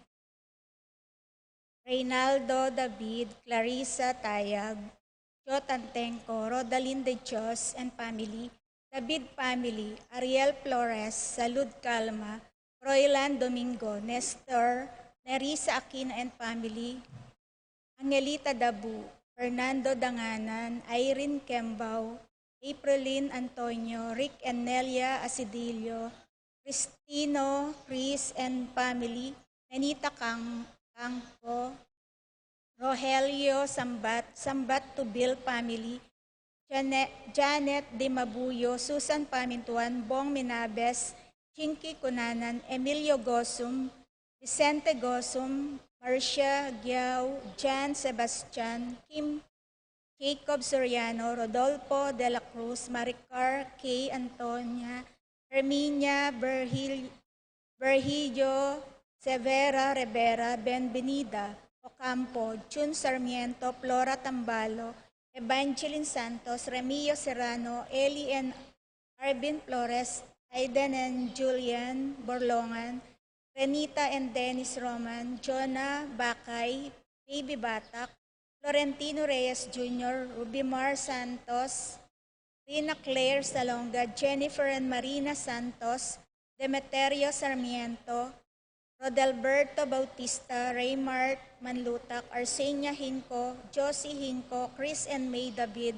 S4: Reynaldo David, Clarissa Tayag, Jo Tantenco, Rodalyn de Dios and family, David family, Ariel Flores, Salud Calma, Roylan Domingo, Nestor, Nerissa Aquina and family, Angelita Dabu, Fernando Danganan, Irene Kembao, Aprilin Antonio, Rick and Nelia Asidillo, Cristino, Chris and family, Nenita Kangko, Rogelio Sambat, Sambat to Bill family, Janet De Mabuyo, Susan Pamintuan, Bong Minabes, Chinky Kunanan, Emilio Gosum, Vicente Gosum, Marcia Giao, Jan Sebastian, Kim Jacob Soriano, Rodolfo De La Cruz, Maricar K. Antonia, Herminia Berhillo, Severa Rivera, Benvenida, Ocampo, Jun Sarmiento, Flora Tambalo, Evangeline Santos, Remillo Serrano, Eli and Arvin Flores, Aiden and Julian Borlongan, Renita and Dennis Roman, Jonah Bakay, Baby Batak, Florentino Reyes Jr., Rubimar Santos, Rina Claire Salonga, Jennifer and Marina Santos, Demeterio Sarmiento, Rodelberto Bautista, Raymart Manlutak, Arsenia Hinco, Josie Hinco, Chris and May David,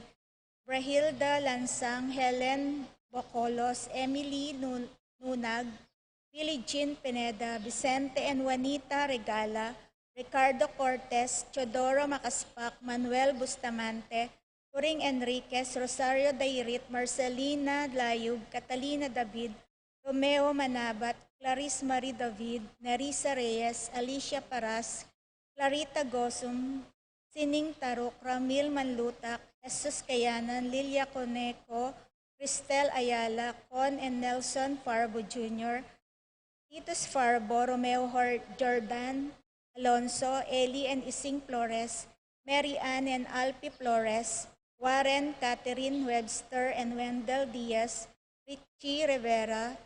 S4: Brahilda Lansang, Helen Bocolos, Emily Nunag, Billie Jean Pineda, Vicente and Juanita Regala, Ricardo Cortez, Chodoro Makaspak, Manuel Bustamante, Turing Enriquez, Rosario Dairit, Marcelina Layug, Catalina David, Romeo Manabat, Clarice Marie David, Nerissa Reyes, Alicia Paras, Clarita Gosum, Sining Tarok, Ramil Manlutak, Jesus Kayanan, Lilia Coneco, Cristel Ayala, Con and Nelson Farbo Jr., Titus Farbo, Romeo Jordan, Alonso, Eli and Ising Flores, Mary Ann and Alpi Flores, Warren, Catherine Webster and Wendell Diaz, Richie Rivera,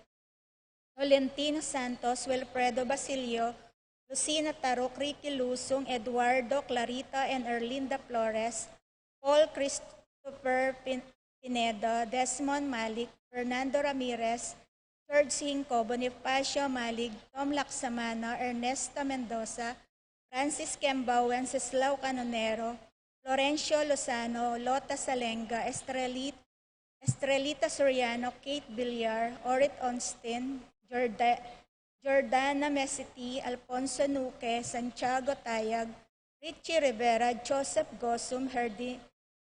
S4: Tolentino Santos, Wilfredo Basilio, Lucina Tarok, Ricky Lusong, Eduardo Clarita and Erlinda Flores, Paul Christopher Pineda, Desmond Malik, Fernando Ramirez, George Hinco, Bonifacio Malig, Tom Laksamana, Ernesto Mendoza, Francis Kembao, Wenceslao Canonero, Florencio Lozano, Lota Salenga, Estrelita Soriano, Kate Villar, Orit Onstin, Jordana Mesiti, Alfonso Nuque, Santiago Tayag, Richie Rivera, Joseph Gosum,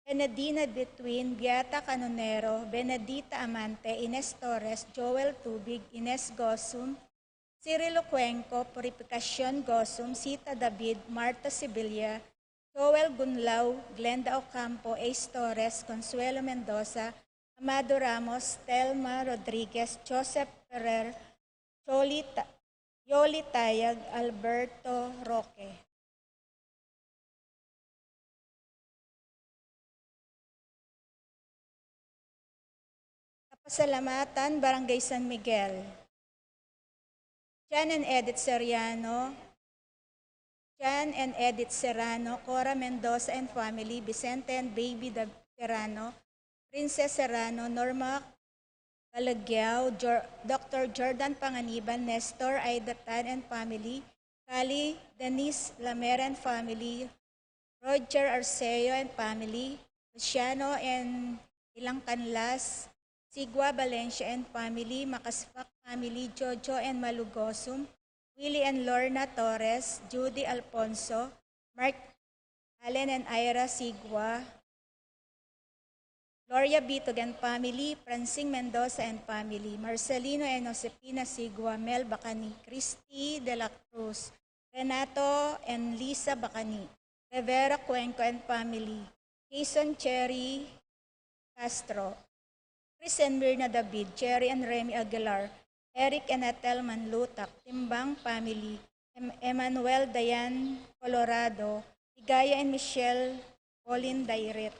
S4: Benedina Between, Beata Canonero, Benedita Amante, Ines Torres, Joel Tubig, Ines Gosum, Cirilo Cuenco, Purificacion Gosum, Sita David, Marta Sibilia, Joel Gunlaw, Glenda Ocampo, Ace Torres, Consuelo Mendoza, Amado Ramos, Telma Rodriguez, Joseph Ferrer, Yoli Tayag, Alberto Roque. Kapasalamatan, Barangay San Miguel. Jan and Edith Serrano, Cora Mendoza and family, Vicente and Baby Serrano, Princess Serrano, Norma Calagyaw, Dr. Jordan Panganiban, Nestor Aidatan and family, Kali Denise Lamera and family, Roger Arceo and family, Luciano and Ilang Canlas, Sigua Valencia and family, Makaspak family, Jojo and Malugosum, Willie and Lorna Torres, Judy Alfonso, Mark Allen and Ira Sigua, Gloria Bitog and family, Francine Mendoza and family, Marcelino and Josepina Sigua, Mel Bacani, Christy de la Cruz, Renato and Lisa Bacani, Rivera Cuenco and family, Jason Cherry Castro, Chris and Mirna David, Cherry and Remy Aguilar, Eric and Atel Manlutak, Timbang family, Emmanuel Dayan Colorado, Igaya and Michelle Colin Dairet.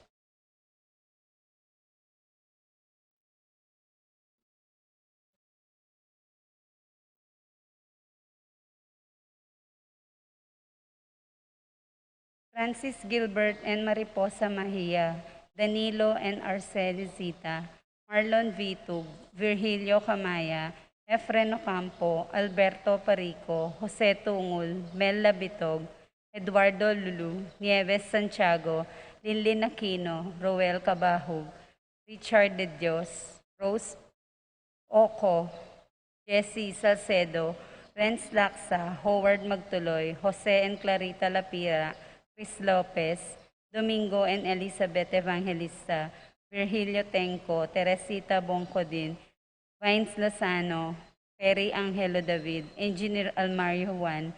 S5: Francis Gilbert and Mariposa Mahia, Danilo and Arcelisita, Marlon Vitug, Virgilio Camaya, Efren Ocampo, Alberto Parico, Jose Tungul, Mel Labitog, Eduardo Lulu, Nieves Santiago, Linlin Aquino, Roel Cabahug, Richard De Dios, Rose Oco, Jesse Salcedo, Renz Laksa, Howard Magtuloy, Jose and Clarita Lapira, Chris Lopez, Domingo and Elizabeth Evangelista, Virgilio Tenco, Teresita Bongcodin, Vines Lozano, Perry Angelo David, Engineer Almario Juan,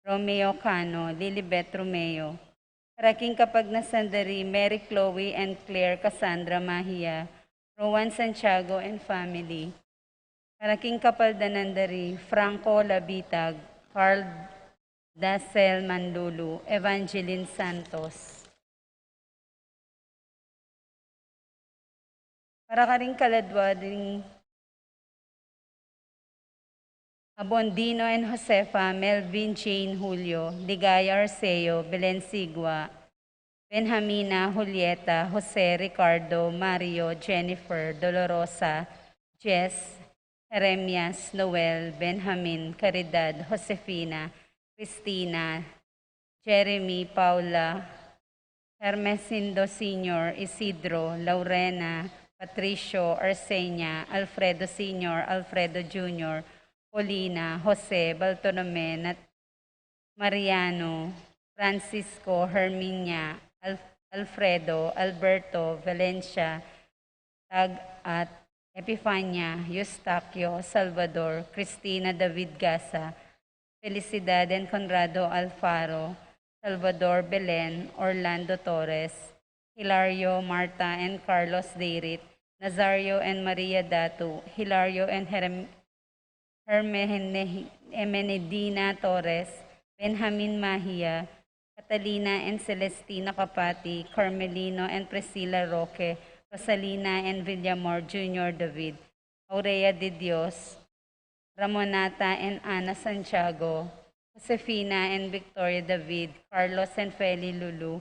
S5: Romeo Cano, Lilibet Romeo, Raking Kapagnasandari, Mary Chloe and Claire Cassandra Mahia, Rowan Santiago and family, Raking Kapaldanandari, Franco Labitag, Carl Dasel Manlulu, Evangeline Santos. Para ka rin kaladwading Abondino and Josefa, Melvin Jane Julio, Ligaya Arceo, Belen Sigua, Benjamina, Julieta, Jose, Ricardo, Mario, Jennifer, Dolorosa, Jess, Jeremias, Noel, Benjamin, Caridad, Josefina, Cristina, Jeremy, Paula, Hermesindo Sr., Isidro, Laurena, Patricio, Arsenia, Alfredo Sr., Alfredo Jr., Paulina, Jose, Bartolome, Mariano, Francisco, Herminia, Alfredo, Alberto, Valencia, Tag at Epifania, Eustaquio, Salvador, Cristina David Gasa, Felicidad and Conrado Alfaro, Salvador Belen, Orlando Torres, Hilario, Marta and Carlos Deirit, Nazario and Maria Datu, Hilario and Hermenedina Torres, Benjamin Mahia, Catalina and Celestina Capati, Carmelino and Priscilla Roque, Rosalina and Villamor Jr. David, Aurea de Dios, Ramonata and Ana Santiago, Josefina and Victoria David, Carlos and Feli Lulu,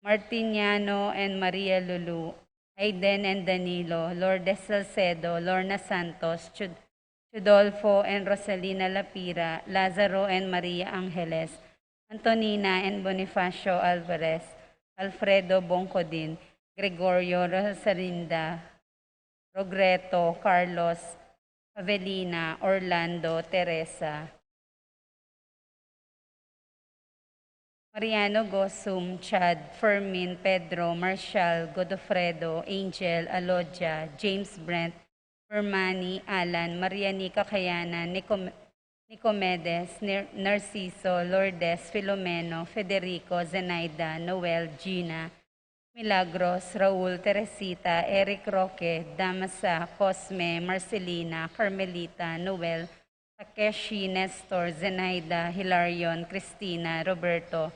S5: Martiniano and Maria Lulu, Aiden and Danilo, Lourdes Salcedo, Lorna Santos, Chudolfo and Rosalina Lapira, Lazaro and Maria Angeles, Antonina and Bonifacio Alvarez, Alfredo Bongcodin, Gregorio Rosalinda, Rogreto, Carlos, Avelina, Orlando, Teresa, Mariano Gosum, Chad, Fermin, Pedro, Marshall, Godofredo, Angel, Alodia, James Brent, Hermani, Alan, Marianica Kayana, Nicomedes, Narciso, Lourdes, Filomeno, Federico, Zenaida, Noel, Gina, Milagros, Raul, Teresita, Eric Roque, Damasa, Cosme, Marcelina, Carmelita, Noel, Takeshi, Nestor, Zenaida, Hilarion, Cristina, Roberto,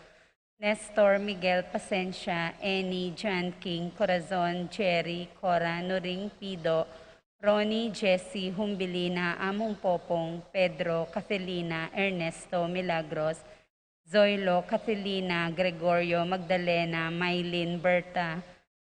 S5: Nestor, Miguel, Pasencia, Eni, John King, Corazon, Jerry, Cora, Nuring, Pido, Ronnie, Jessie, Humbilina, Among Popong, Pedro, Catalina, Ernesto, Milagros, Zoilo, Catalina, Gregorio, Magdalena, Maylin, Berta,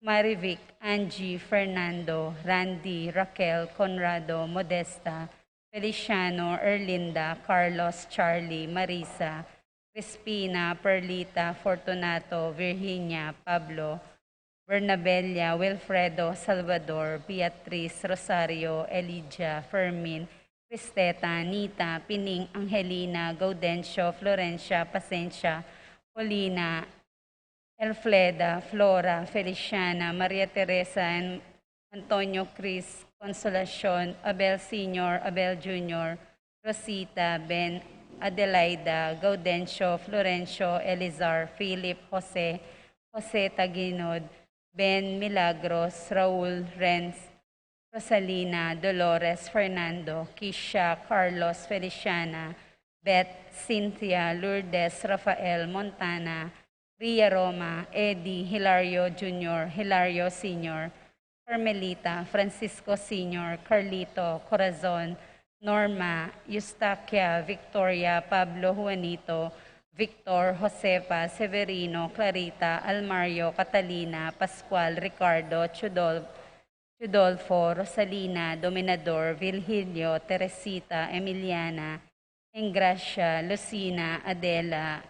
S5: Marivic, Angie, Fernando, Randy, Raquel, Conrado, Modesta, Feliciano, Erlinda, Carlos, Charlie, Marisa, Crispina, Perlita, Fortunato, Virginia, Pablo, Bernabella, Wilfredo, Salvador, Beatriz, Rosario, Elijah, Fermin, Cristeta, Nita, Pining, Angelina, Gaudencio, Florencia, Pasencia, Paulina, Elfleda, Flora, Feliciana, Maria Teresa, and Antonio Cris, Consolacion, Abel Sr., Abel Jr., Rosita, Ben, Adelaida, Gaudencio, Florencio, Elizar, Philip, Jose, Jose Taginod, Ben Milagros, Raul, Renz, Rosalina, Dolores, Fernando, Kisha, Carlos, Feliciana, Beth, Cynthia, Lourdes, Rafael, Montana, Ria Roma, Eddie, Hilario Jr., Hilario Sr., Carmelita, Francisco Sr., Carlito, Corazon, Norma, Eustaquia, Victoria, Pablo Juanito, Victor, Josefa, Severino, Clarita, Almario, Catalina, Pascual, Ricardo, Tudolfo, Rosalina, Dominador, Virgilio, Teresita, Emiliana, Engracia, Lucina, Adela,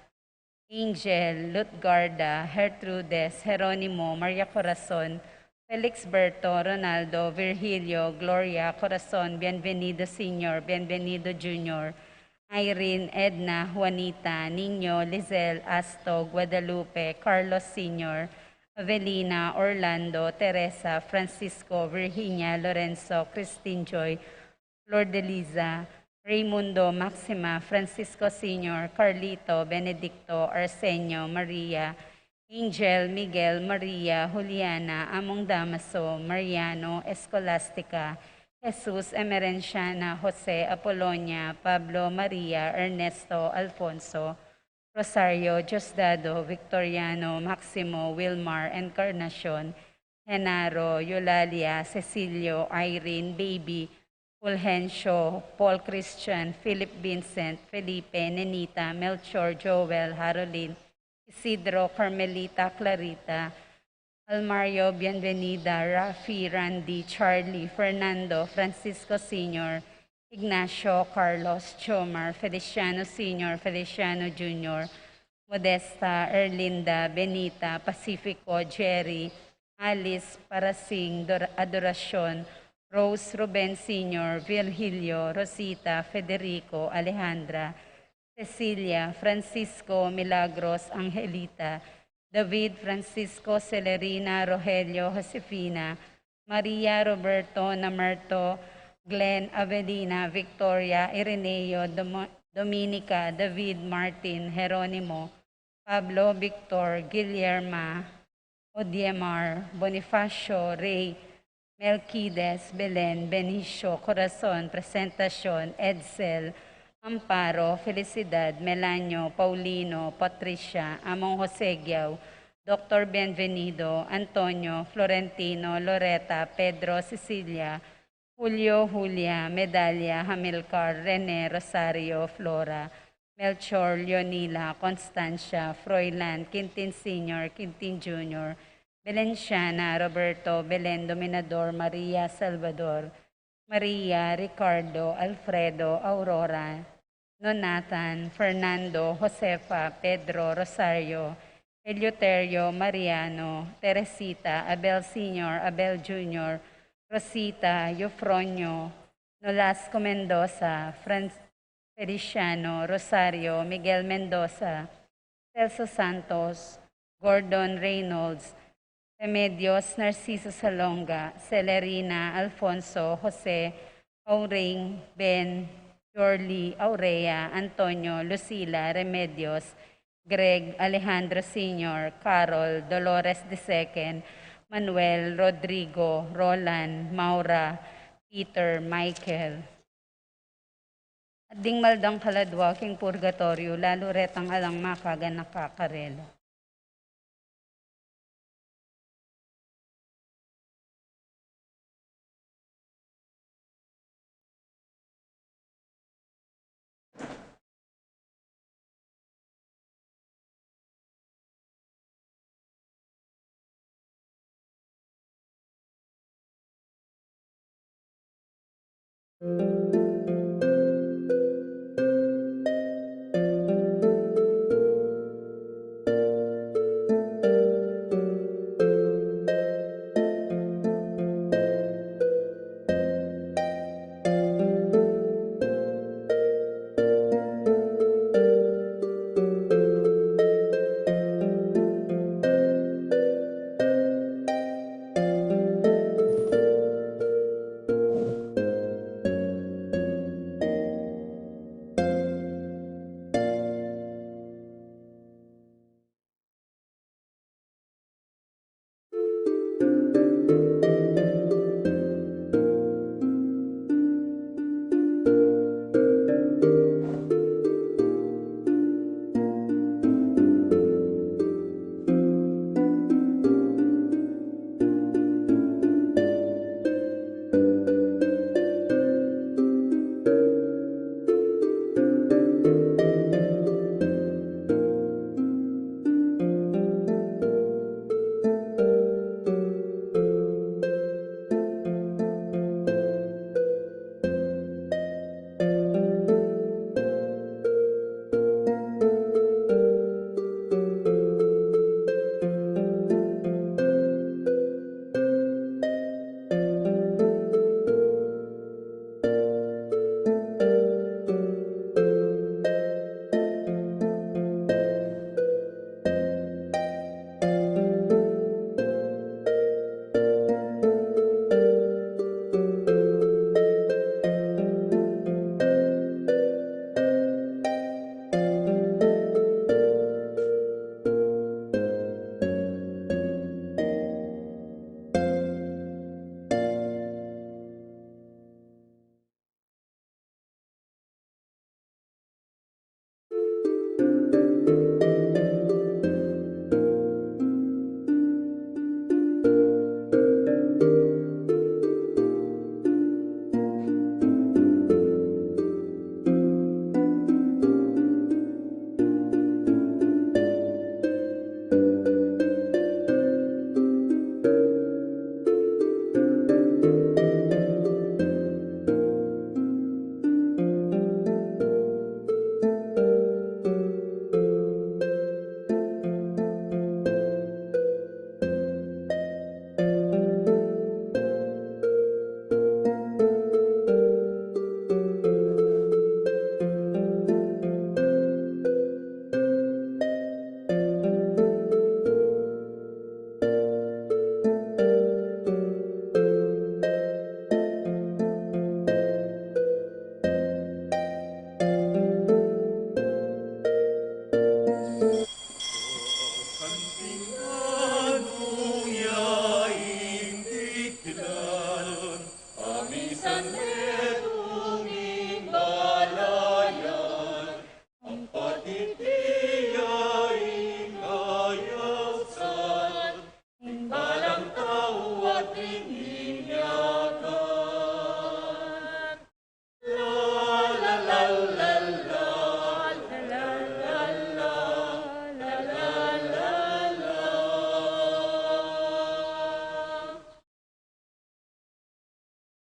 S5: Angel, Lutgarda, Gertrudes, Jeronimo, Maria Corazon, Felix Berto, Ronaldo, Virgilio, Gloria, Corazon, Bienvenido Senior, Bienvenido Junior, Irene, Edna, Juanita, Niño, Lizelle, Asto, Guadalupe, Carlos Senior, Avelina, Orlando, Teresa, Francisco, Virginia, Lorenzo, Christine Joy, Lordelisa, Raimundo, Maxima, Francisco Senior, Carlito, Benedicto, Arsenio, Maria, Angel, Miguel, Maria, Juliana, Among Damaso, Mariano, Escolastica, Jesus, Emerenciana, Jose, Apolonia, Pablo, Maria, Ernesto, Alfonso, Rosario, Diosdado, Victoriano, Maximo, Wilmar, Encarnacion, Genaro, Eulalia, Cecilio, Irene, Baby, Fulgencio, Paul Christian, Philip Vincent, Felipe, Nenita, Melchor, Joel, Haroline, Isidro, Carmelita, Clarita, Almario, Bienvenida, Rafi, Randy, Charlie, Fernando, Francisco Sr., Ignacio, Carlos, Chomar, Feliciano Sr., Feliciano Jr., Modesta, Erlinda, Benita, Pacifico, Jerry, Alice, Parasing, Adoracion, Rose, Ruben Sr., Virgilio, Rosita, Federico, Alejandra, Cecilia, Francisco, Milagros, Angelita, David, Francisco, Celerina, Rogelio, Josefina, Maria, Roberto, Namerto, Glenn, Avelina, Victoria, Ireneo, Dominica, David, Martin, Jeronimo, Pablo, Victor, Guillerma, Odiemar, Bonifacio, Ray, Melquides, Belen, Benicio, Corazon, Presentacion, Edsel, Amparo, Felicidad, Melanio, Paulino, Patricia, Among Josegiao, Dr. Benvenido, Antonio, Florentino, Loretta, Pedro, Cecilia, Julio, Julia, Medalia, Hamilcar, Rene, Rosario, Flora, Melchor, Leonila, Constancia, Froilan, Quintin Sr., Quintin Jr., Belenciana, Roberto, Belen Dominador, Maria Salvador, Maria, Ricardo, Alfredo, Aurora, Nonathan, Fernando, Josefa, Pedro, Rosario, Eleuterio, Mariano, Teresita, Abel Sr., Abel Jr., Rosita, Eufronio, Nolasco Mendoza, Feliciano, Rosario, Miguel Mendoza, Celso Santos, Gordon Reynolds, Remedios Narciso Salonga, Celerina, Alfonso, Jose, Auring, Ben, Jorly, Aurea, Antonio, Lucila, Remedios, Greg, Alejandro Sr., Carol, Dolores II, Manuel, Rodrigo, Roland, Maura, Peter, Michael. At ding maldang kaladwa king purgatorio, lalo retang alang makagan nakakarelo.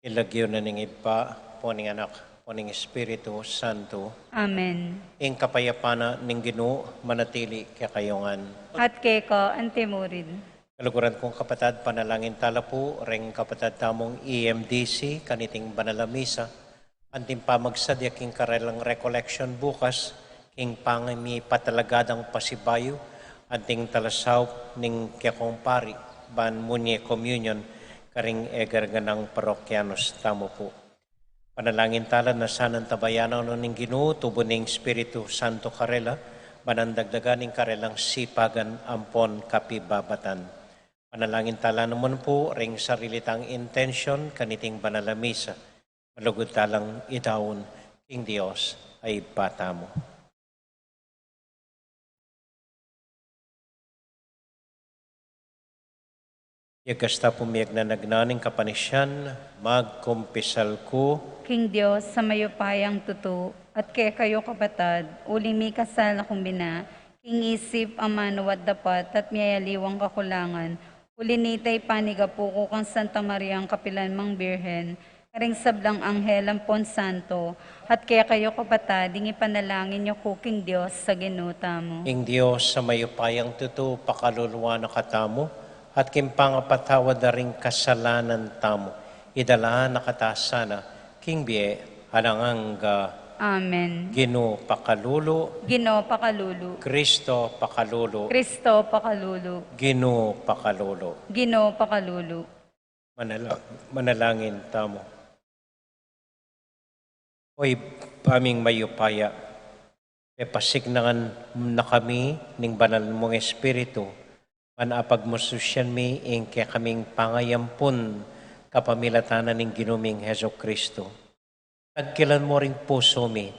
S6: Ilagyo na ning ipa, poning anak, poning Espiritu Santo,
S5: Amen.
S6: ing kapayapana ning Ginoo manatili kakayongan.
S5: At quéca, antemurid.
S6: Kaluguran kong kapatad, panalangin tala po, reng kapatad tamong EMDC, kaniting banala-misa, anting pamagsadya king karelang recollection bukas, king pangami patalagadang pasibayo, anting talasaw ning kekong pari, ban munye communion, karing egarganang parokyanos tamo po. Panalangin tala na sanang tabayanan ng Ginoo, tubo ning Espiritu Santo karela, manandagdagan ning karelang sipagan ampon kapibabatan. Panalangin tala naman po, ring sarilitang intention, kaniting banalamisa, malugod talang idawon, king Dios ay bata mo. Yagasta pumiyag na nagnaning kapanisyan, magkumpisal ko,
S5: King Diyos, sa mayupayang tuto, at kaya kayo kapatad, uling may kasal na kumbina, king isip ang manuwat dapat at miyayaliwang kakulangan, ulinitay panigapuko kang Santa Maria ang kapilan mang Birhen, karing sablang anghel ang Pon Santo, at kaya kayo kapatad, ing ipanalangin niyo ko, King Diyos, sa ginuta mo.
S6: ing Diyos sa mayupayang tuto, pakaluluwa na katamo, at kimpangapatawad na rin kasalanan tamo. Idalahan na katasana, King Bie, halanganga,
S5: Amen.
S6: Ginoo pakalulo,
S5: Ginoo pakalulu,
S6: Kristo pakalulo,
S5: Kristo pakalulu,
S6: Ginoo pakalulo.
S5: Ginoo pakalulu.
S6: Manalangin tamo. Oy, paming mayupaya, pasignagan na kami ning banal mong Espiritu, manapag mo susyan mi ing kaya kaming pangayampun kapamilatanan ning ginuming Heso Kristo. Tagkilan mo ring puso mi,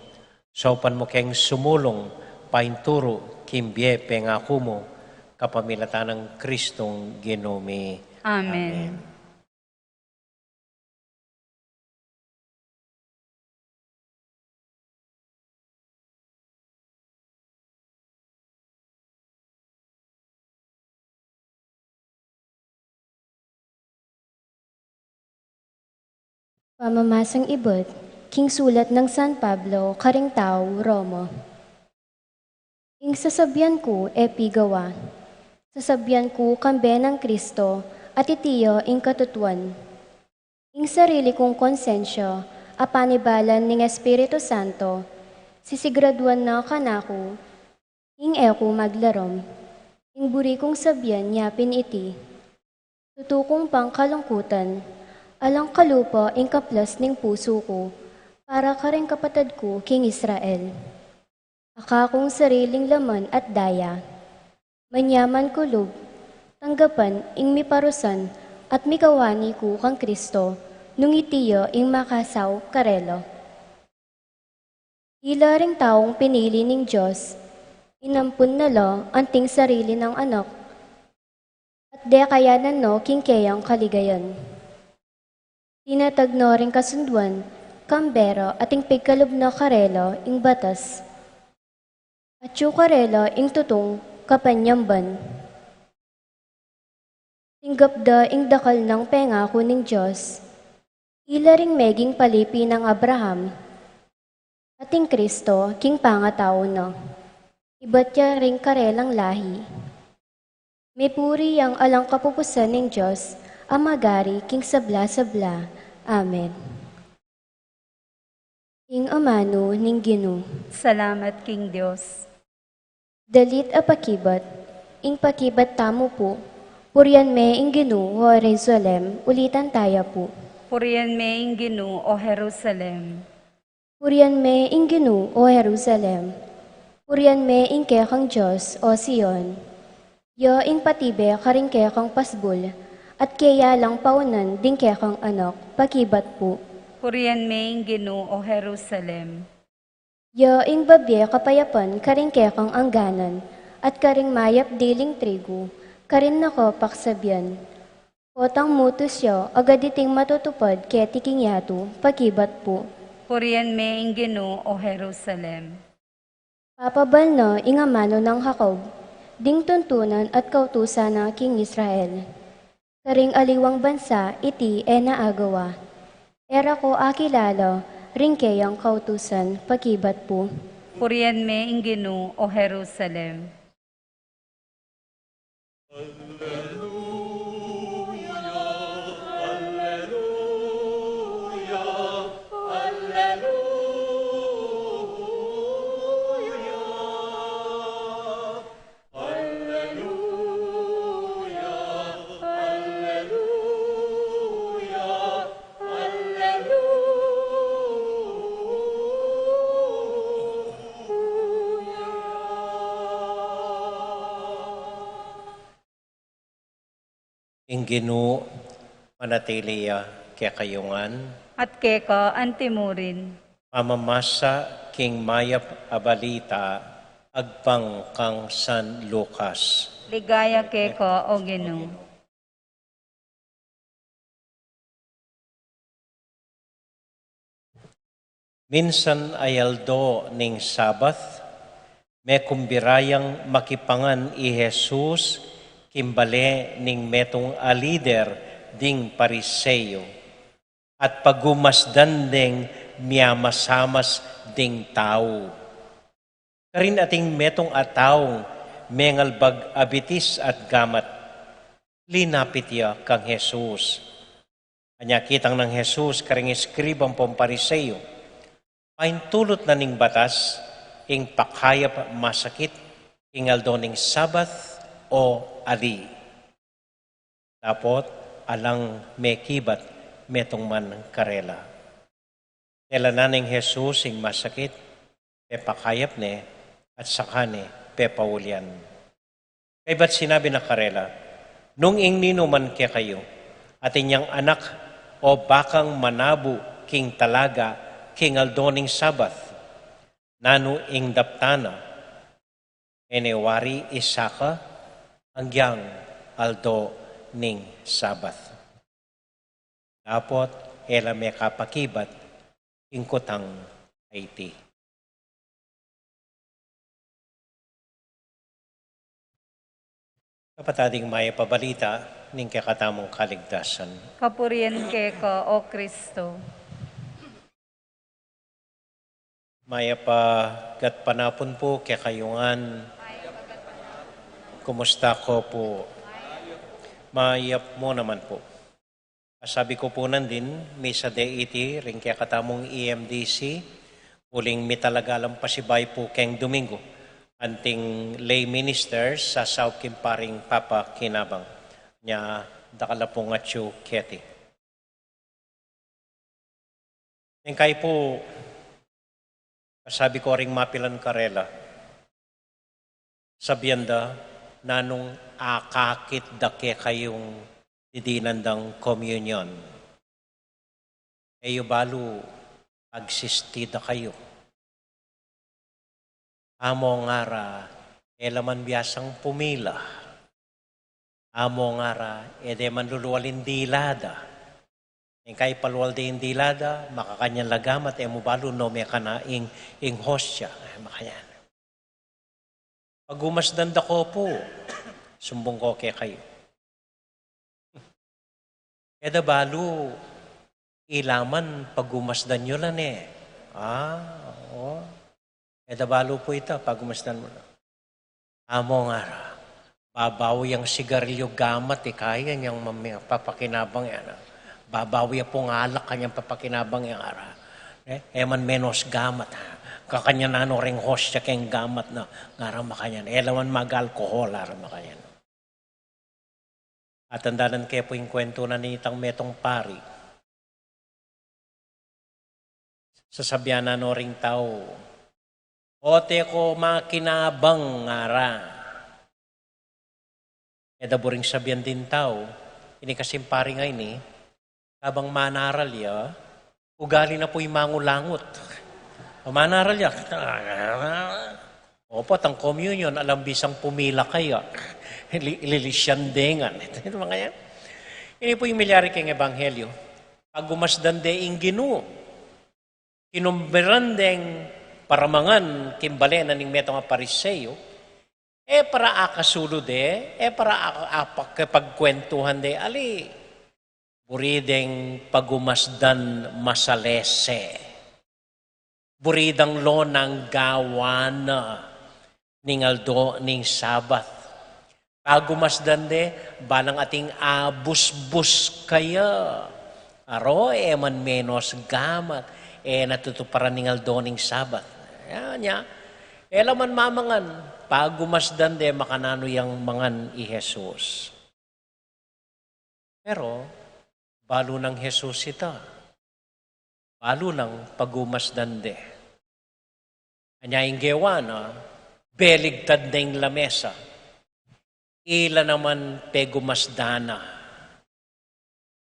S6: saupan mo kayang sumulong, painturo, kimbye, pengako mo, kapamilatan ng Kristong ginumi.
S5: Amen.
S7: Pamamasang ibot, king sulat ng San Pablo, karing tao, Roma. Ing sasabyan ko, epigawa. Sasabyan ko, kambe ng Kristo, at itiyo ing katutuan. Ing sarili kong konsensya, apanibalan ng Espiritu Santo, sisigraduan na kanako, ing eko maglarom. Ing buri kong sabyan yapin iti. Tutukong pang kalungkutan, alang kalupa ing kaplas ning puso ko, para karing kapatid ko, King Israel. Akakong sariling laman at daya, manyaman kulob, tanggapan ing miparusan, at mikawani ko kang Kristo, nung itiyo ing makasaw karelo. Ila ring taong pinili ning Diyos, inampun na lo anting sarili ng anak, at de kayanan no king kayang kaligayan. Tinatagno ring kasunduan, kambero ating pigkalob na karelo ing batas. At yu karelo ing tutong kapanyamban. Tinggapda ing dakal ng pengako ning Diyos. Ila ring meging palipi ng Abraham. Ating Kristo, king pangatao no. Iba't ya ring karelang lahi. May puri ang alang kapupusan ning Diyos, amagari king sabla-sabla. Amen. Ing amano ning Ginoo.
S5: Salamat, King Diyos.
S7: Dalit a pakibat, ing pakibat tamo po, purian me ing Ginoo o Jerusalem, ulitan tayo po.
S5: Purihan me ing Ginoo o Jerusalem.
S7: Purian me ing Ginoo o Jerusalem, purian me ing kekang Diyos o Sion. Yo ing patibe karing kekang pasbul, at kaya lang paunan ding kekang anak, pakibat po.
S5: Purian me Ginoo, O Jerusalem.
S7: Ya ing babye kapayapan karing kekang angganan, at karing mayap diling trigo, karin nako paksabyan. Potang mutos yo, agaditing matutupad kaya tiking yato, pagibat po.
S5: Purian me Ginoo, O Jerusalem.
S7: Papabal na ingamano ng Jacob, ding tuntunan at kautusan ng King Israel. Karing aliwang bansa, iti naagawa. Era ko akilala, ring kayang kautusan, pagibat po.
S5: Purian me Ginoo, O Jerusalem.
S6: Ing Ginoo, manatiliya Catlung,
S5: At quéca antimurin.
S6: pamamasa king mayap abalita, agpang kang San Lucas.
S5: Ligaya quéca, O Ginoo.
S6: Minsan ayaldo ning Sabath, may kumbirayang makipangan i Jesus, kimbale ning metong a leader ding pariseyo, at pagumasdan ding miyamasamas ding tao. Karin ating metong ataw, mengalbag abitis at gamat, linapit ya kang Jesus. Anya kitang ng Jesus karing eskribang pariseyo, paintulot na ning batas, ing pakhayap masakit, ingaldo ning Sabath o ali. Tapot, alang may kibat, metong man karela. Nila na ning Jesus ing masakit, pepakayap ne, at sakane, pepawulyan. Kaya ba't sinabi na karela, nung ing ninuman kaya kayo, at inyang anak o bakang manabu king talaga, king aldoning Sabath, nanu ing daptana, enewari isaka, anggyang aldo ning Sabath. Tapot, ela may kapakibat, ingkutang IT. Kapatading maya pabalita, ning kakatamong kaligtasan.
S5: Kapurian quéca, O Kristo.
S6: Maya pa gat panapon po, Catlung. Kumusta ko po? Mayap mo naman po. Sabi ko po nandin, Misa Deity, ring kaya katamong EMDC, uling mitalagalang pasibay po keng Domingo, anting lay ministers sa South Kimparing Papa Kinabang, niya Dacal po nga Keti. Yung kayo po, sabi ko ring mapilan karela, sabianda, nanong akakit dake kayong didinandang communion. Eyo balo, agsistida kayo. Amo ngara, elaman biyasang pumila. Amo ngara, edeman luluwalin dilada. Yung kay paluwal din dilada, makakanyang lagamat, emo balo no may kana ing hostya. Makayan. Pag umasdan ko po, sumbong ko kay kayo. Eda balo, ilaman pag umasdan nyo lang eh. Oo. Eda balo po ito, pag umasdan mo lang. Amo nga ra, babawi ang sigarilyo gamat, kaya niyang papakinabang yan. Babawi po ng alak kanyang papakinabang yan ara. Eman menos gamat ha. Kakanya na ano ring hostya keng gamat na ngara makanyan. Elawan mag-alkohol ara makanyan. At andanan kayo po yung kwento na nitang metong pari. Sasabyan na no ring tao. Ote ko makinabang ngara. Edaburing sabihan din tao. Ini kasing pari nga ini. Habang manaral ya, ugali na po yung mangulangot. Manaral niya. Opo, ang communion, alam bisang pumila kayo. Ililisyandengan. Ito mga yan. Ini po yung milyari keng ebanghelyo. Pag gumasdan de ing Ginoo, kinumberandeng paramangan kimbale na ning metong pariseyo, para akasulo de, para kapagkwentuhan de, ali, burideng pagumasdan masalese. Buridang lonang gawana ningaldo ning sabat. Pagumasdan de, balang ating abus-bus kaya. Aro, man menos gamat. Natutuparan ningaldo ning sabat. Yan niya. Laman mamangan. Pagumasdan de, makanano yang mangan i Jesus. Pero, balo ng Jesus ita. Balo ng pagumasdan de. Anya yung gewa na, beligtad na yung lamesa. Ila naman pegumasdana.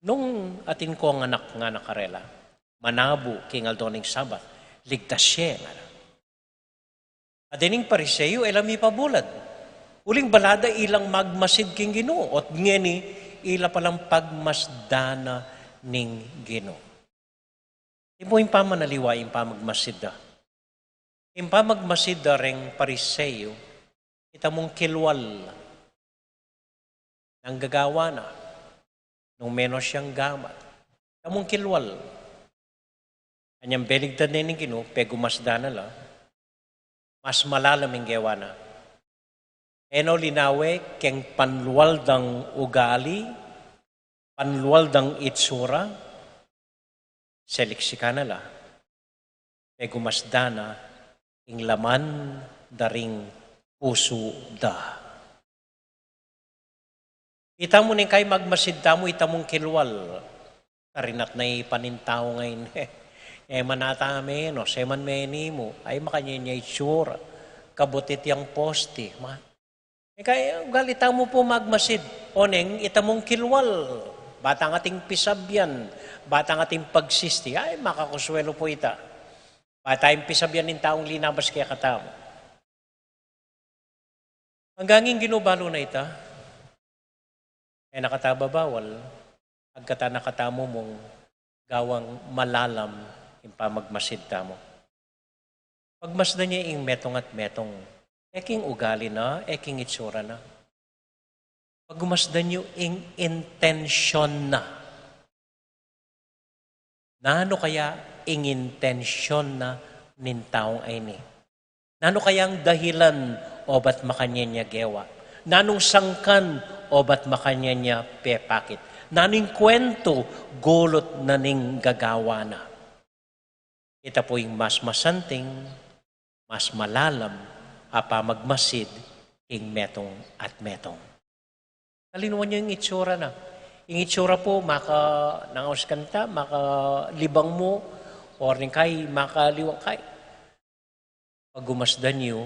S6: Nung atin ko ang anak nga nakarela, manabu kingal doning sabat, ligtas siya. At dining pariseyo, elami pabulad. Uling balada ilang magmasid king Ginoo, at ngeni ila palang pagmasdana ning Ginoo. Ipo yung pamanaliwa, yung pamagmasid da. Yung pamagmasid da ring pariseyo, itamong kilwal ng gagawa na, nung menos siyang gamat. Itamong kilwal. Kanyang beligtad na ning Ginoo, pegumasdana la, mas malalaming gawa na. Linawe, keng panluwal dang ugali, panluwal dang itsura, seliksika na la, pegumasdana, ing laman daring puso da. Ita mo ning kay magmasid mo, ita mong kilwal. Karinat na ipanintaw ngayon. Manata menos, man meni mo, ay makanya itsura, kabutit yung poste. Kaya galita mo po magmasid. Oneng, itamong kilwal. Batang ating pisabyan, batang ating pagsisti, ay makakuswelo po ita. Batang pisabyan ng taong linabas kaya katamo. Hanggang ginubalo na ita, nakatababawal, agkata nakatamo mong gawang malalam yung pamagmasid mo. Pagmasdan niya yung metong at metong, eking ugali na, eking itsura na. Pagmasdan niyo yung intensyon na. Nano kaya yung intensyon na nin taong ay ni? Nano kayang dahilan o ba't makanya niya gewa? Nanong sangkan o ba't makanya niya pepakit? Naning kwento, gulot na ning gagawa na. Ito po yung mas masanting, mas malalam, magmasid, ing metong at metong. Kalinuan niyo yung itsura na. Yung itsura po, nangaus kanta, makalibang mo, or kay makaliwang kay. Pag gumasdan niyo,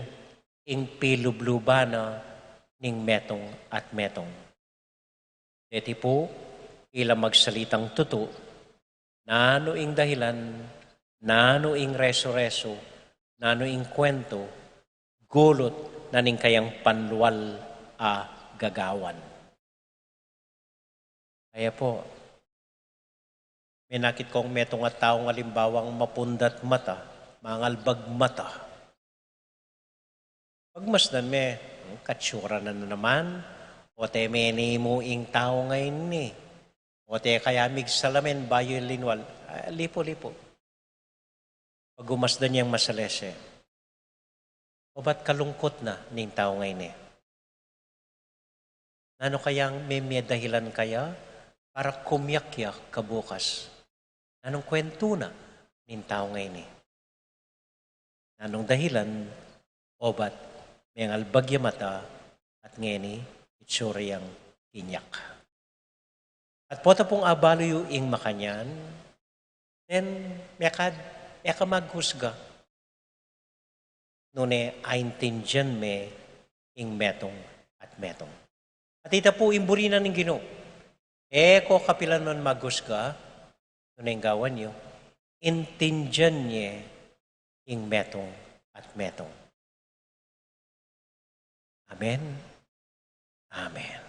S6: ing pilubluba na ning metong at metong. Deti po, ilang magsalitang tuto, nano ing dahilan, nano ing reso-reso, nano ing kwento, gulot na ning kayang panluwal gagawan. Kaya po, may nakit kong metong at taong alimbawang mapundat mata, mangalbag mata. Pagmasdan me, katsura na naman, o te meni mo ing tao ngayon ni. O te kaya migsalamin, bayo linwal. Lipo-lipo. Pag gumasdan niyang masalese, o ba't kalungkot na ning tao ngayon ni? Ano kayang may dahilan kaya para kumyak-yak kabukas? Anong kwento na ning tao ngayon ni? Anong dahilan o ba't may albagya mata at ngeni itsuriyang kinyak. At po pong abalo yung ing makanyan, then eka maghusga. Nune aintindihan me ing metong at metong. At ita po imburinan ng Ginoo. Ko kapilan man maghusga, nune gawan nyo, intindihan niya ing metong at metong. Amen. Amen.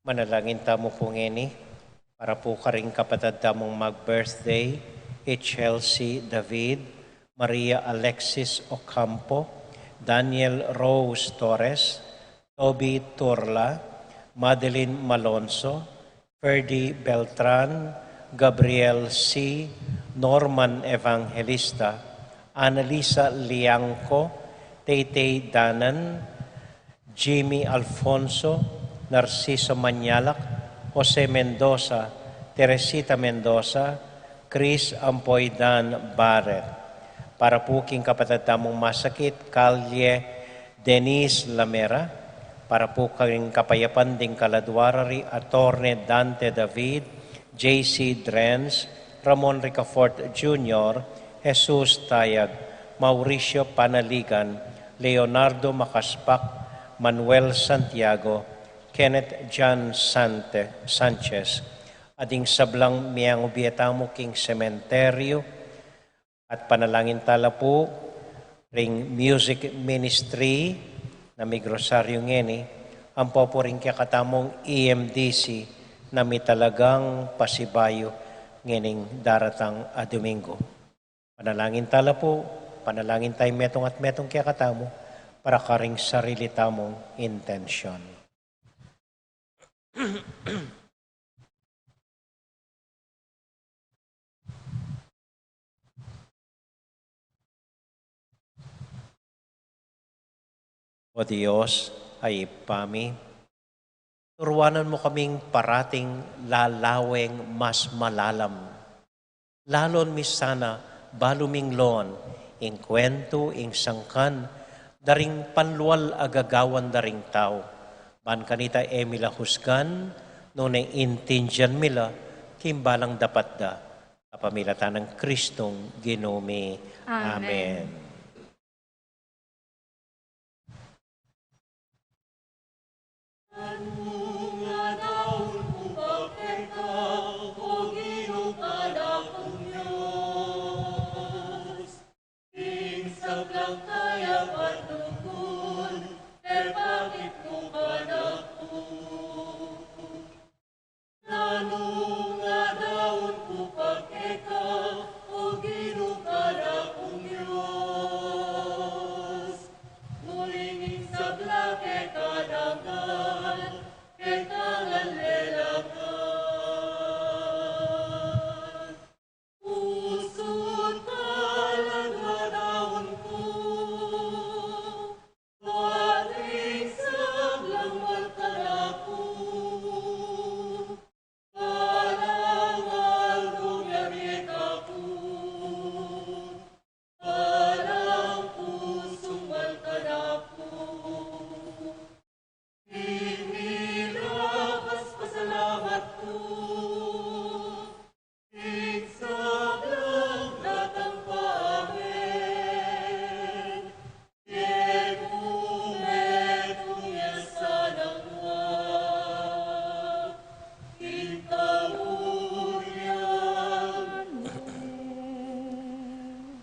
S6: Manalangin tamo po ngeni, para po karing kapatid tamong mag-birthday, Chelsea David, Maria Alexis Ocampo, Daniel Rose Torres, Toby Turla, Madeline Malonzo, Ferdy Beltran, Gabriel C., Norman Evangelista, Annalisa Liangco, Taytay Danan, Jimmy Alfonso, Narciso Manyalak, Jose Mendoza, Teresita Mendoza, Chris Ampoydan Barret. Para po king kapatid tamong masakit, Kalye Denise Lamera. Para po karing kapayapan ding kaladwarari, Attorney Dante David, JC Drens, Ramon Ricafort Jr., Jesus Tayag, Mauricio Panaligan, Leonardo Makaspak, Manuel Santiago, Kenneth John Sanchez, ading sablang miyang ubiyatamo king sementeryo, at panalangin tala po ring music ministry na migrosaryo ngeni, ang po ring kakatamong EMDC na may talagang pasibayo ngening daratang a Domingo. Panalangin tala po, panalangin tayo metong at metong kayakatamo para karing sarili tamong intensyon. O Diyos, ay pami, turuanan mo kaming parating lalaweng mas malalam. Lalon mi sana baluminglon, ing kwento, ing sangkan, daring panlual agagawan daring tao. Ban kanita emila husgan, nunay intindihan mila, kimbalang dapat da, capamilatan ng Kristong ginumi. Amen.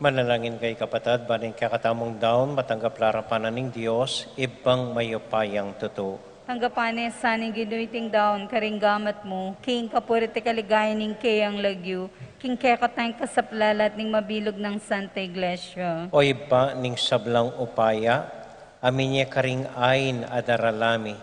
S6: Manalangin kay kapatid, baling kakatamong daon, matanggap larapanan ng Diyos, ibang mayupayang totoo.
S5: Tanggapan sa ning ginuiting daon, karing gamat mo, king kapurite kaligayan ning kayang lagyo, king kekatang kasaplalat ning mabilog ng Santa Iglesia.
S6: O iba ning sablang upaya, amin niya karing ain adaralami.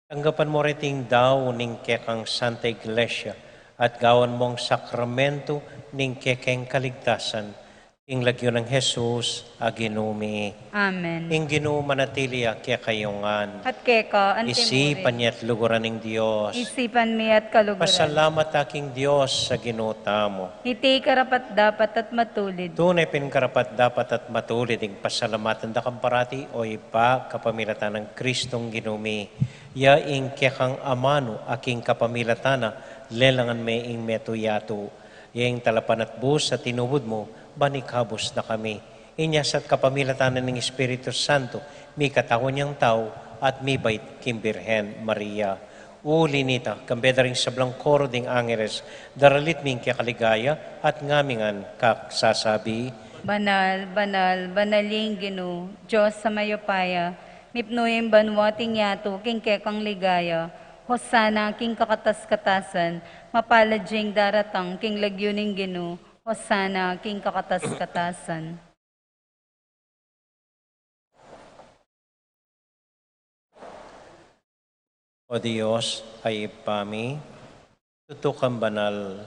S6: Tanggapan mo riting daw ning kekang Santa Iglesia, at gawan mong sakramento ning kekeng kaligtasan. Ing lagyo ng Jesus, aginumi.
S5: Amen.
S6: Ing ginoo manatilia kaya kayungan.
S5: At quéca,
S6: Isipan niya at luguran ng Diyos.
S5: Isipan mi at kaluguran.
S6: Pasalamat aking Diyos sa ginuta mo.
S5: Iti karapat dapat at matulid.
S6: Tunay pinkarapat dapat at matulid ing pasalamatan da kang parati o ipa capamilatan ng Kristong ginumi. Ya ing kekang amano aking capamilatana lelangan me ing metuyato. Yang talapan at bus sa tinubod mo, banikabos na kami. Inyas at kapamilatan ng Espiritu Santo, mi katawan niyang tao, at mi bait kim Birhen Maria. Uli nita, kambedaring sablang koro ding angeles, daralit ming kakaligaya, at ngamingan kaksasabi,
S5: Banal, banal, banaling Gino, Diyos sa mayopaya, mipnoyeng banwating yato, king kekang ligaya, Hosana, king kakatas-katasan, mapaladyeng daratang, king lagyuning Gino, Hosana, king kakatas-katasan.
S6: O Diyos, ay ipami, tutukang banal,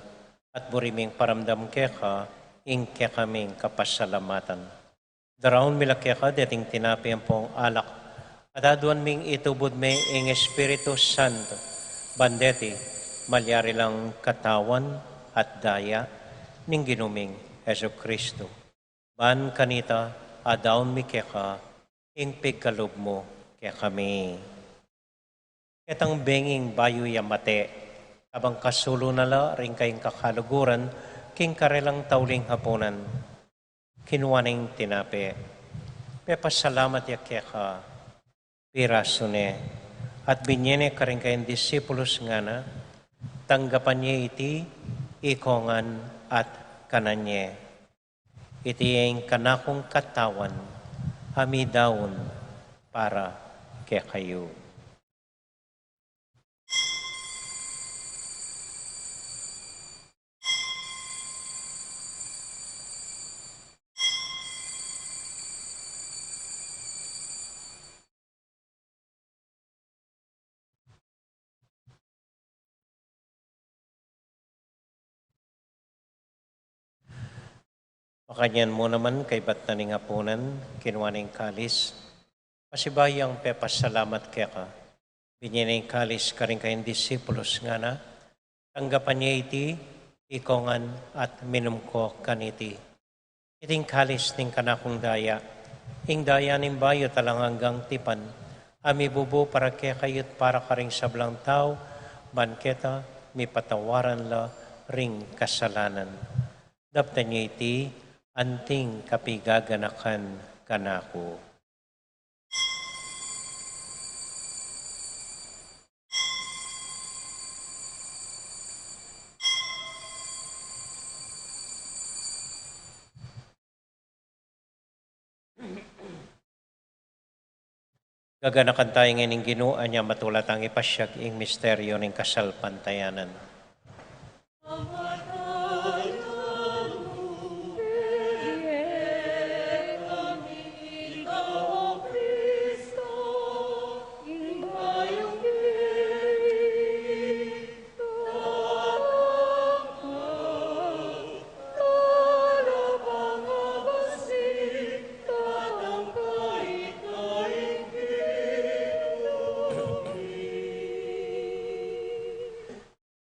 S6: at buriming paramdam keka, ingke kaming kapasalamatan. Daraon mila keka, dating tinapi ang pong alak, at aduan ming itubod me ing Espiritu Santo, bandeti, maliari lang katawan at daya, ning ginuming Yesu Kristo. Ban kanita, adaon mi keka, ing pigkalob mo kaya kami. Ketang benging bayo yamate, abang kasulo nala rin kayong kakaluguran, king karelang tauling hapunan, kinuwaning tinape. Pepasalamat ya keka, pirasune, at binyene ka rin kayong disipulos nga na, tanggapan niya iti, ikongan at kananye. Iti yung kanakong katawan, hamidaon para kaya kayo. Makanyan mo naman kay Batnaning Hapunan, kinuwaning kalis. Pasibayang pepasalamat kaya ka. Binyaning kalis ka rin kayong disipulos nga na. Tanggapan niya iti, ikongan at minum ko kaniti. Iting kalis ning kanakong daya. Ing daya ning bayo talang hanggang tipan. Ami bubo para kaya kayot para ka ring sablang tao. Banketa, mi patawaran la ring kasalanan. Dapta niya iti, anting kapigaganakan kanako. Gaganakan tayo ngayon ginuan niya matulat ang ipasyag ing misteryo ng kasalpantayanan.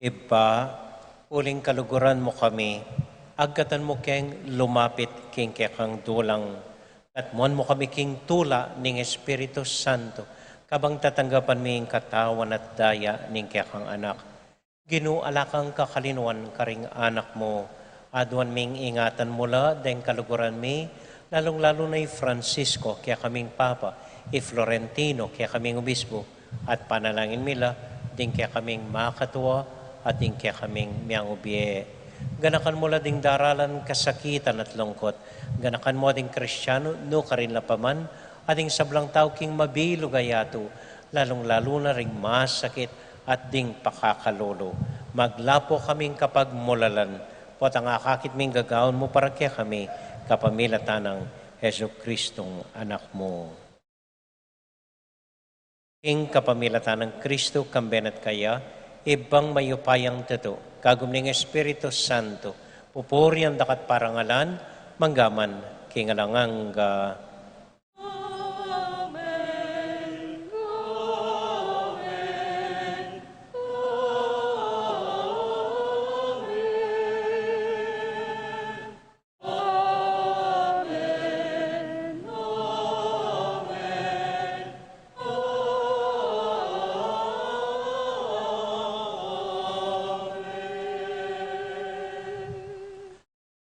S6: Iba, uling kaluguran mo kami, agkatan mo keng lumapit king kekang dulang, at mon mo kami king tula ning Espiritu Santo, kabang tatanggapan ming katawan at daya ning kekang anak. Ginualakang kakalinuan karing anak mo, aduan ming ingatan mula deng kaluguran mi, lalong-lalo na Francisco, kaya kaming Papa, Florentino, kaya kaming Obispo, at panalangin mila, ding kaya kaming makatuwa, at ding kaya kaming miyang ubiye. Ganakan mo la ding daralan kasakitan at lungkot. Ganakan mo ding Kristyano, no karin lapaman, at ding sablang tao king mabilo gayato, lalong-lalo na ring masakit at ding pakakalolo. Maglapo kaming kapag mulalan, pot ang akakit ming gagawin mo para kaya kami, kapamilatan ng Heso Kristong anak mo. King kapamilatan ng Kristo, kambenat kaya, ibang mayupayang tato, kagum ng Espiritu Santo, pupuri ang dakat parangalan, manggaman, kingalanganga.
S8: Amen. Amen.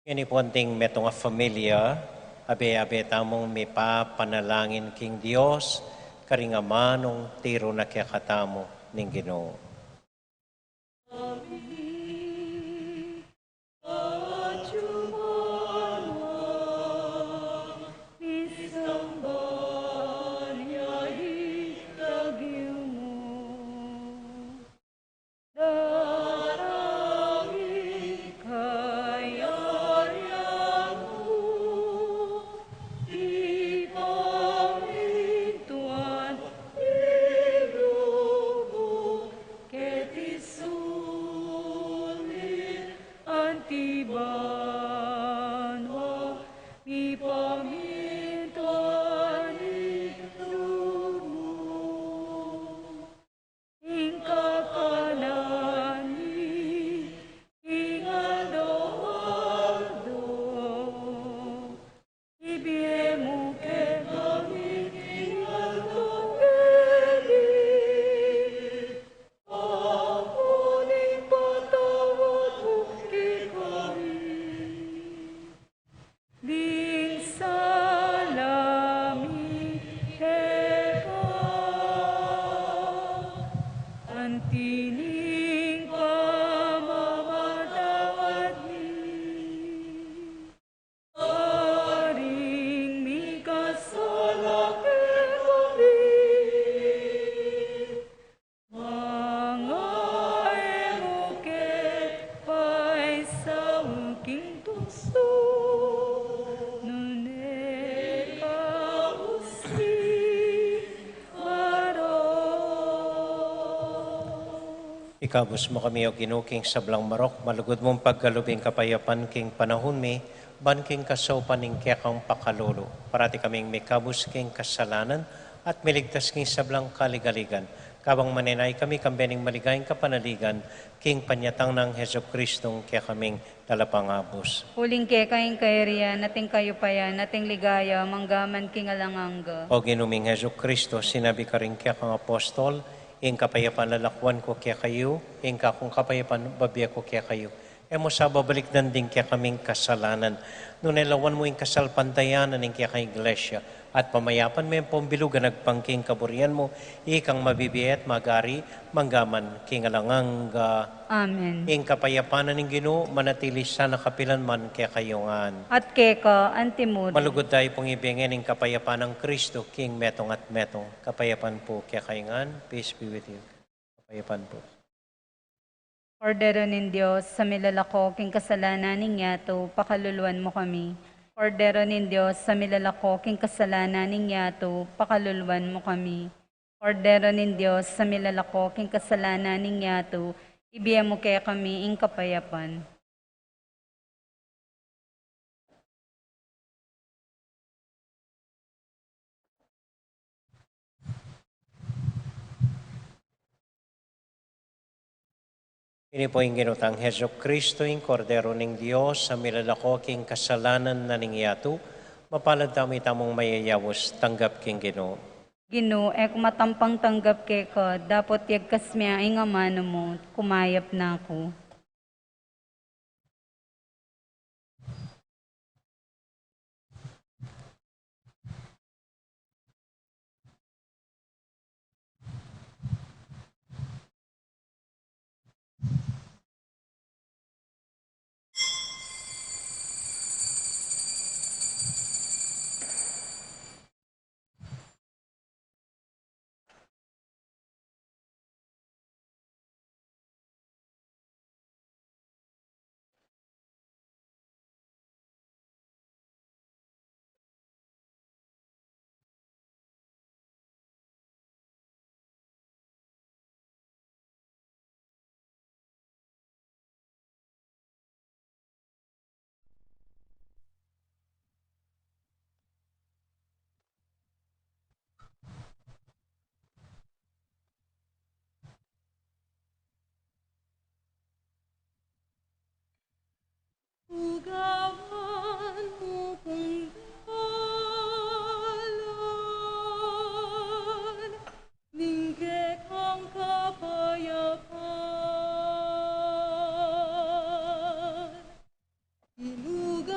S8: Amen.
S6: Ini po anting metong a familia, abe-abe tamong may panalangin king Dios, karingamanong tiro na kaya katamo ning Ginoo. Ikabos mo kami o ginuking sablang marok, malugod mong paggalubing kapayapan king panahon mi, ban king kasaupan ning kekang pakalolo. Parati kaming may kabos king kasalanan at miligtas king sablang kaligaligan. Kabang manenay kami kambening maligayang kapanaligan, king panyatang ng Heso Kristong kaya kaming talapangabos.
S5: Huling quéca ing kairian, nating kayo payan, nating ligaya, manggaman king alanganga.
S6: O ginuming Heso Kristo, sinabi ka rin kaya kang apostol, ing kapayapan lalakwan ko kaya kayo, ing kakong kapayapan babya ko kaya kayo. E mo sa babalik din kaya kaming kasalanan. Nung nalawan mo ing kasalpantayanan ing kaya kang iglesia, at pamayapan mo yung pambilugan nagpangking kaburian mo, ikang mabibiyat, magari, manggaman, king alanganga.
S5: Amen.
S6: Ing kapayapanan ng Ginoo, manatili sa nakapilan man kaya kayongan.
S5: At quéca, antimod.
S6: Malugod tayo pong ibigin ng kapayapan ng Kristo, King metong at metong. Kapayapan po kaya kayongan. Peace be with you. Kapayapan po.
S5: Kordero nin Diyos, sa milalako, king kasalanan ning yato, pakaluluan mo kami. Kordero nin Diyos, sa milalako, king kasalanan ning yato, pakaluluan mo kami. Kordero nin Diyos, sa milalako, king kasalanan ning yato, ibigay mo kaya kami ing kapayapan.
S6: Ini po yung ginutang Heso Kristo, yung kordero ng Diyos, sa milalako king kasalanan na ningyatu, mapalad tamo itamong mayayawos, tanggap king Ginoo.
S5: Ginoo, ek matampang tanggap quéca, dapat yagkas miya ing amano mo, kumayap na ako.
S8: Ugawan mo kung dalan, ninggit ang kapayapaan. Ilugan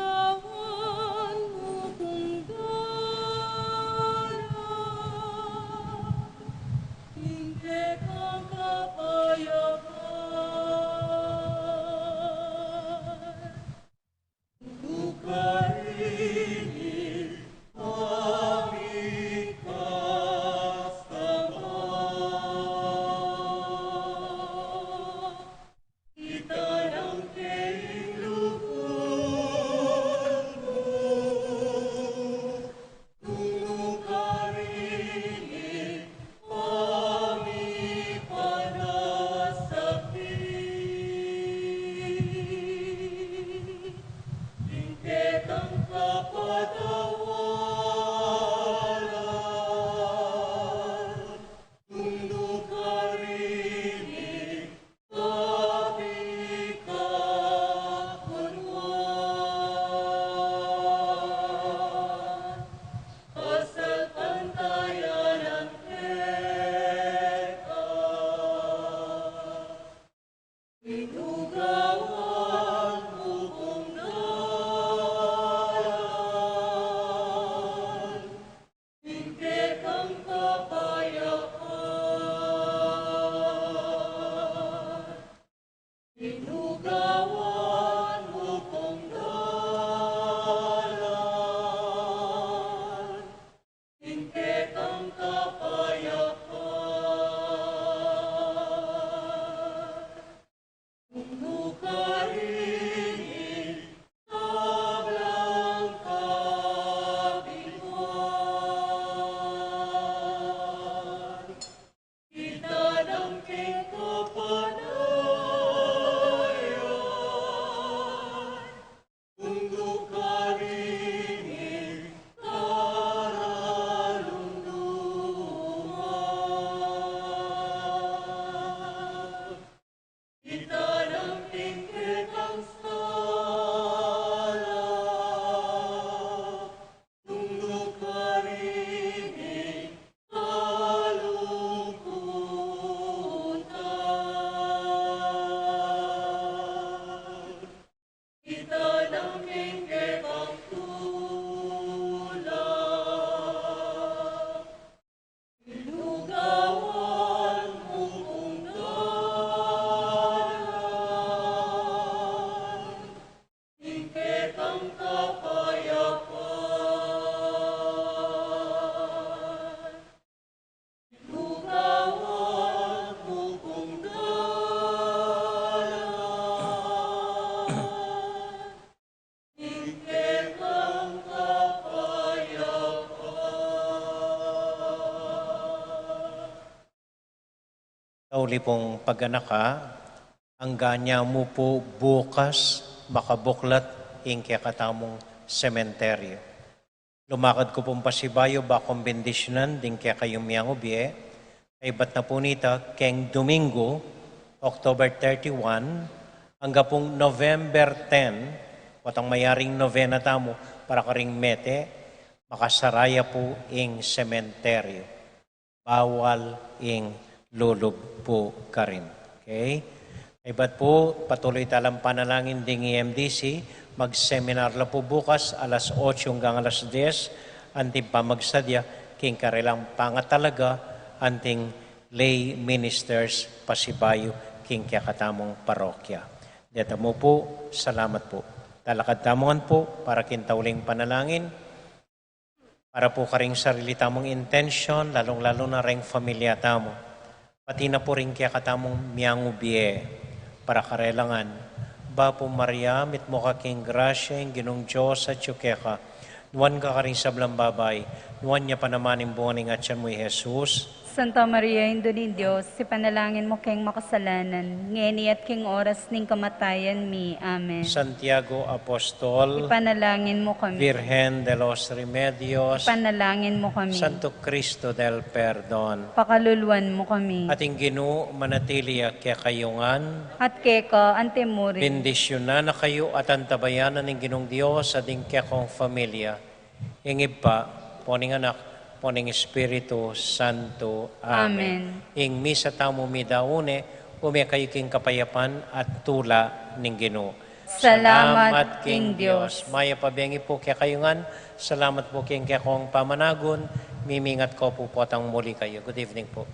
S6: Uli pong pag-anak ka, ang ganya mo po bukas makabuklat ing katamong sementeryo. Lumakad ko pong pasibayo bakong bendisyonan din kaya kayong miyang ubye. Ay ba't na po nita keng Domingo, Octubre 31, hanggang pong November 10, watang mayaring novena tamo para karing mete, makasaraya po ing sementeryo. Bawal ing lulub po ka rin. Okay? Ay ba't po patuloy talang panalangin ding EMDC, mag-seminar la po bukas alas 8 hanggang alas 10, anting pamagsadya, king karilang pangatalaga, anting lay ministers pasibayo, king katamong parokya. Deta mo po, salamat po. Talakad tamongan po para kintauling panalangin, para po karing sarili tamong intention, lalong-lalo na ring familia tamo. Pati na po rin kaya katamong miyang ubye para karelangan. Ba po Maria, mit mo kaking grasya, yung ginong Diyos at yung quéca. Nuwan ka karing sablang babay, nuwan niya panamaning buwaning at siya mo Jesus.
S5: Santa Maria, Indolin Diyos, si panalangin mo keng makasalanan, ngeni at king oras ning kamatayan mi. Amen.
S6: Santiago Apostol,
S5: Ipanalangin mo kami.
S6: Virgen de los Remedios,
S5: Ipanalangin mo kami.
S6: Santo Cristo del Perdon,
S5: Pakaluluan mo kami.
S6: ating Ginoo manatili kaya kayungan,
S5: At quéca, antemuri.
S6: bendisyonan na kayo at antabayanan ng Ginong Diyos sa ating kekong familia. Ingib pa, poning anak, poning Espiritu Santo. Amen. Ing misa tamo midaune, kayo king kapayapan at tula ning Ginoo.
S5: Salamat king Diyos.
S6: Maya pabengi po kaya kayungan. Salamat po king kaya kong pamanagon. Mimingat ko po potang muli kayo. Good evening po.